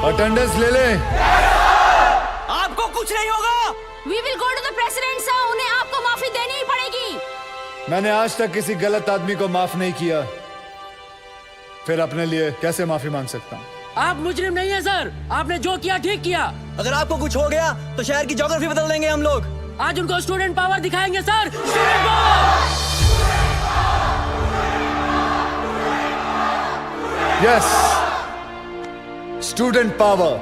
Attendance ले ले। आपको कुछ नहीं होगा। We will go to the president, sir. उन्हें आपको माफी देनी ही पड़ेगी। मैंने आज तक किसी गलत आदमी को माफ नहीं किया, फिर अपने लिए कैसे माफी मांग सकता हूँ? आप मुजरिम नहीं है सर। आपने जो किया ठीक किया। अगर आपको कुछ हो गया तो शहर की ज्योग्राफी बदल देंगे हम लोग। आज उनको स्टूडेंट पावर दिखाएंगे sir, student power. Yes, student power.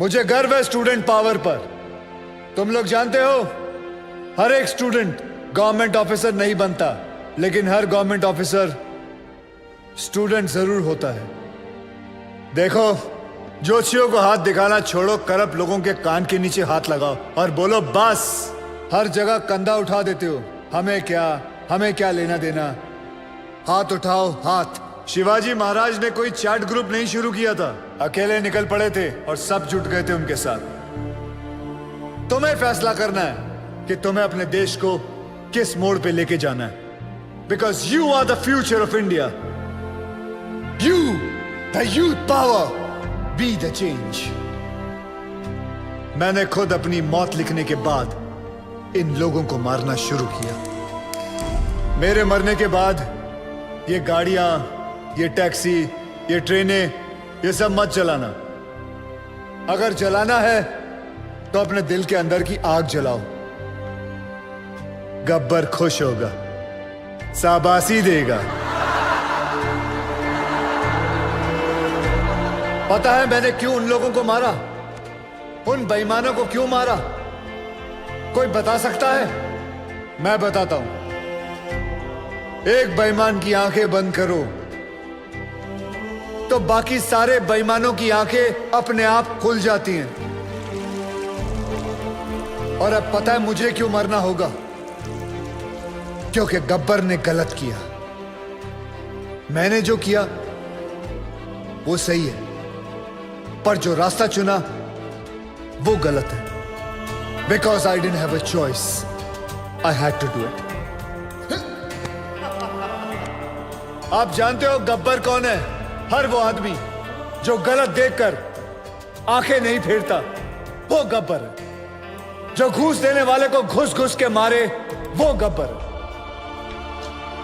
मुझे गर्व है स्टूडेंट पावर पर। तुम लोग जानते हो, हर एक स्टूडेंट गवर्नमेंट ऑफिसर नहीं बनता, लेकिन हर गवर्नमेंट ऑफिसर स्टूडेंट जरूर होता है। देखो, जोशियों को हाथ दिखाना छोड़ो, करप्ट लोगों के कान के नीचे हाथ लगाओ और बोलो बस। हर जगह कंधा उठा देते हो, हमें क्या लेना देना। हाथ उठाओ, हाथ। शिवाजी महाराज ने कोई चैट ग्रुप नहीं शुरू किया था, अकेले निकल पड़े थे और सब जुट गए थे उनके साथ। तुम्हें फैसला करना है कि तुम्हें अपने देश को किस मोड़ पे लेके जाना है, because you are the future of India. You, the youth power, be the change. मैंने खुद अपनी मौत लिखने के बाद इन लोगों को मारना शुरू किया। मेरे मरने के बाद ये गाड़ियां, ये टैक्सी, ये ट्रेनें, ये सब मत जलाना। अगर जलाना है तो अपने दिल के अंदर की आग जलाओ। गब्बर खुश होगा, शाबाशी देगा। पता है मैंने क्यों उन लोगों को मारा, उन बेईमानों को क्यों मारा? कोई बता सकता है? मैं बताता हूं। एक बेईमान की आंखें बंद करो तो बाकी सारे बेईमानों की आंखें अपने आप खुल जाती हैं। और अब पता है मुझे क्यों मरना होगा? क्योंकि गब्बर ने गलत किया। मैंने जो किया वो सही है, पर जो रास्ता चुना वो गलत है। Because I didn't have a choice, I had to do it. आप जानते हो गब्बर कौन है? हर वो आदमी जो गलत देखकर आंखें नहीं फेरता, वो गब्बर है। जो घूस देने वाले को घुस घुस के मारे, वो गब्बर है।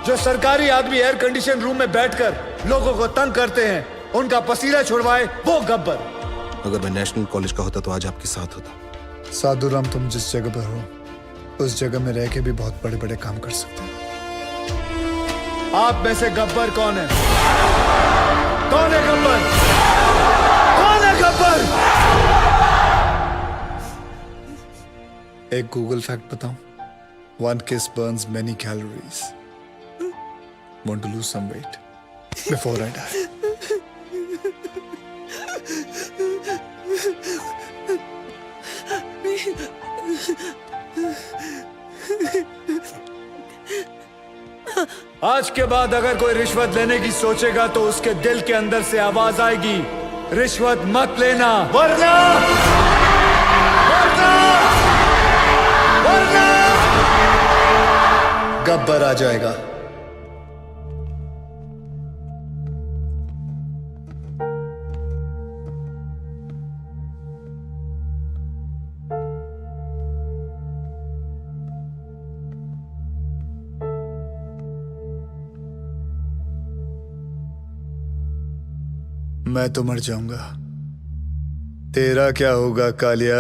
जो सरकारी आदमी एयर कंडीशन रूम में बैठकर लोगों को तंग करते हैं, उनका पसीना छुड़वाए, वो गब्बर। अगर मैं नेशनल कॉलेज का होता तो आज आपके साथ होता। साधुराम, तुम जिस जगह पर हो उस जगह में रह के भी बहुत बड़े बड़े काम कर सकते हैं। आप में से गब्बर कौन है? कौन है गब्बर? कौन है गब्बर? एक गूगल फैक्ट बताऊं? One kiss burns many calories. Want to lose some weight before I die? आज के बाद अगर कोई रिश्वत लेने की सोचेगा तो उसके दिल के अंदर से आवाज आएगी, रिश्वत मत लेना, वरना गब्बर आ जाएगा। मैं तो मर जाऊंगा, तेरा क्या होगा कालिया?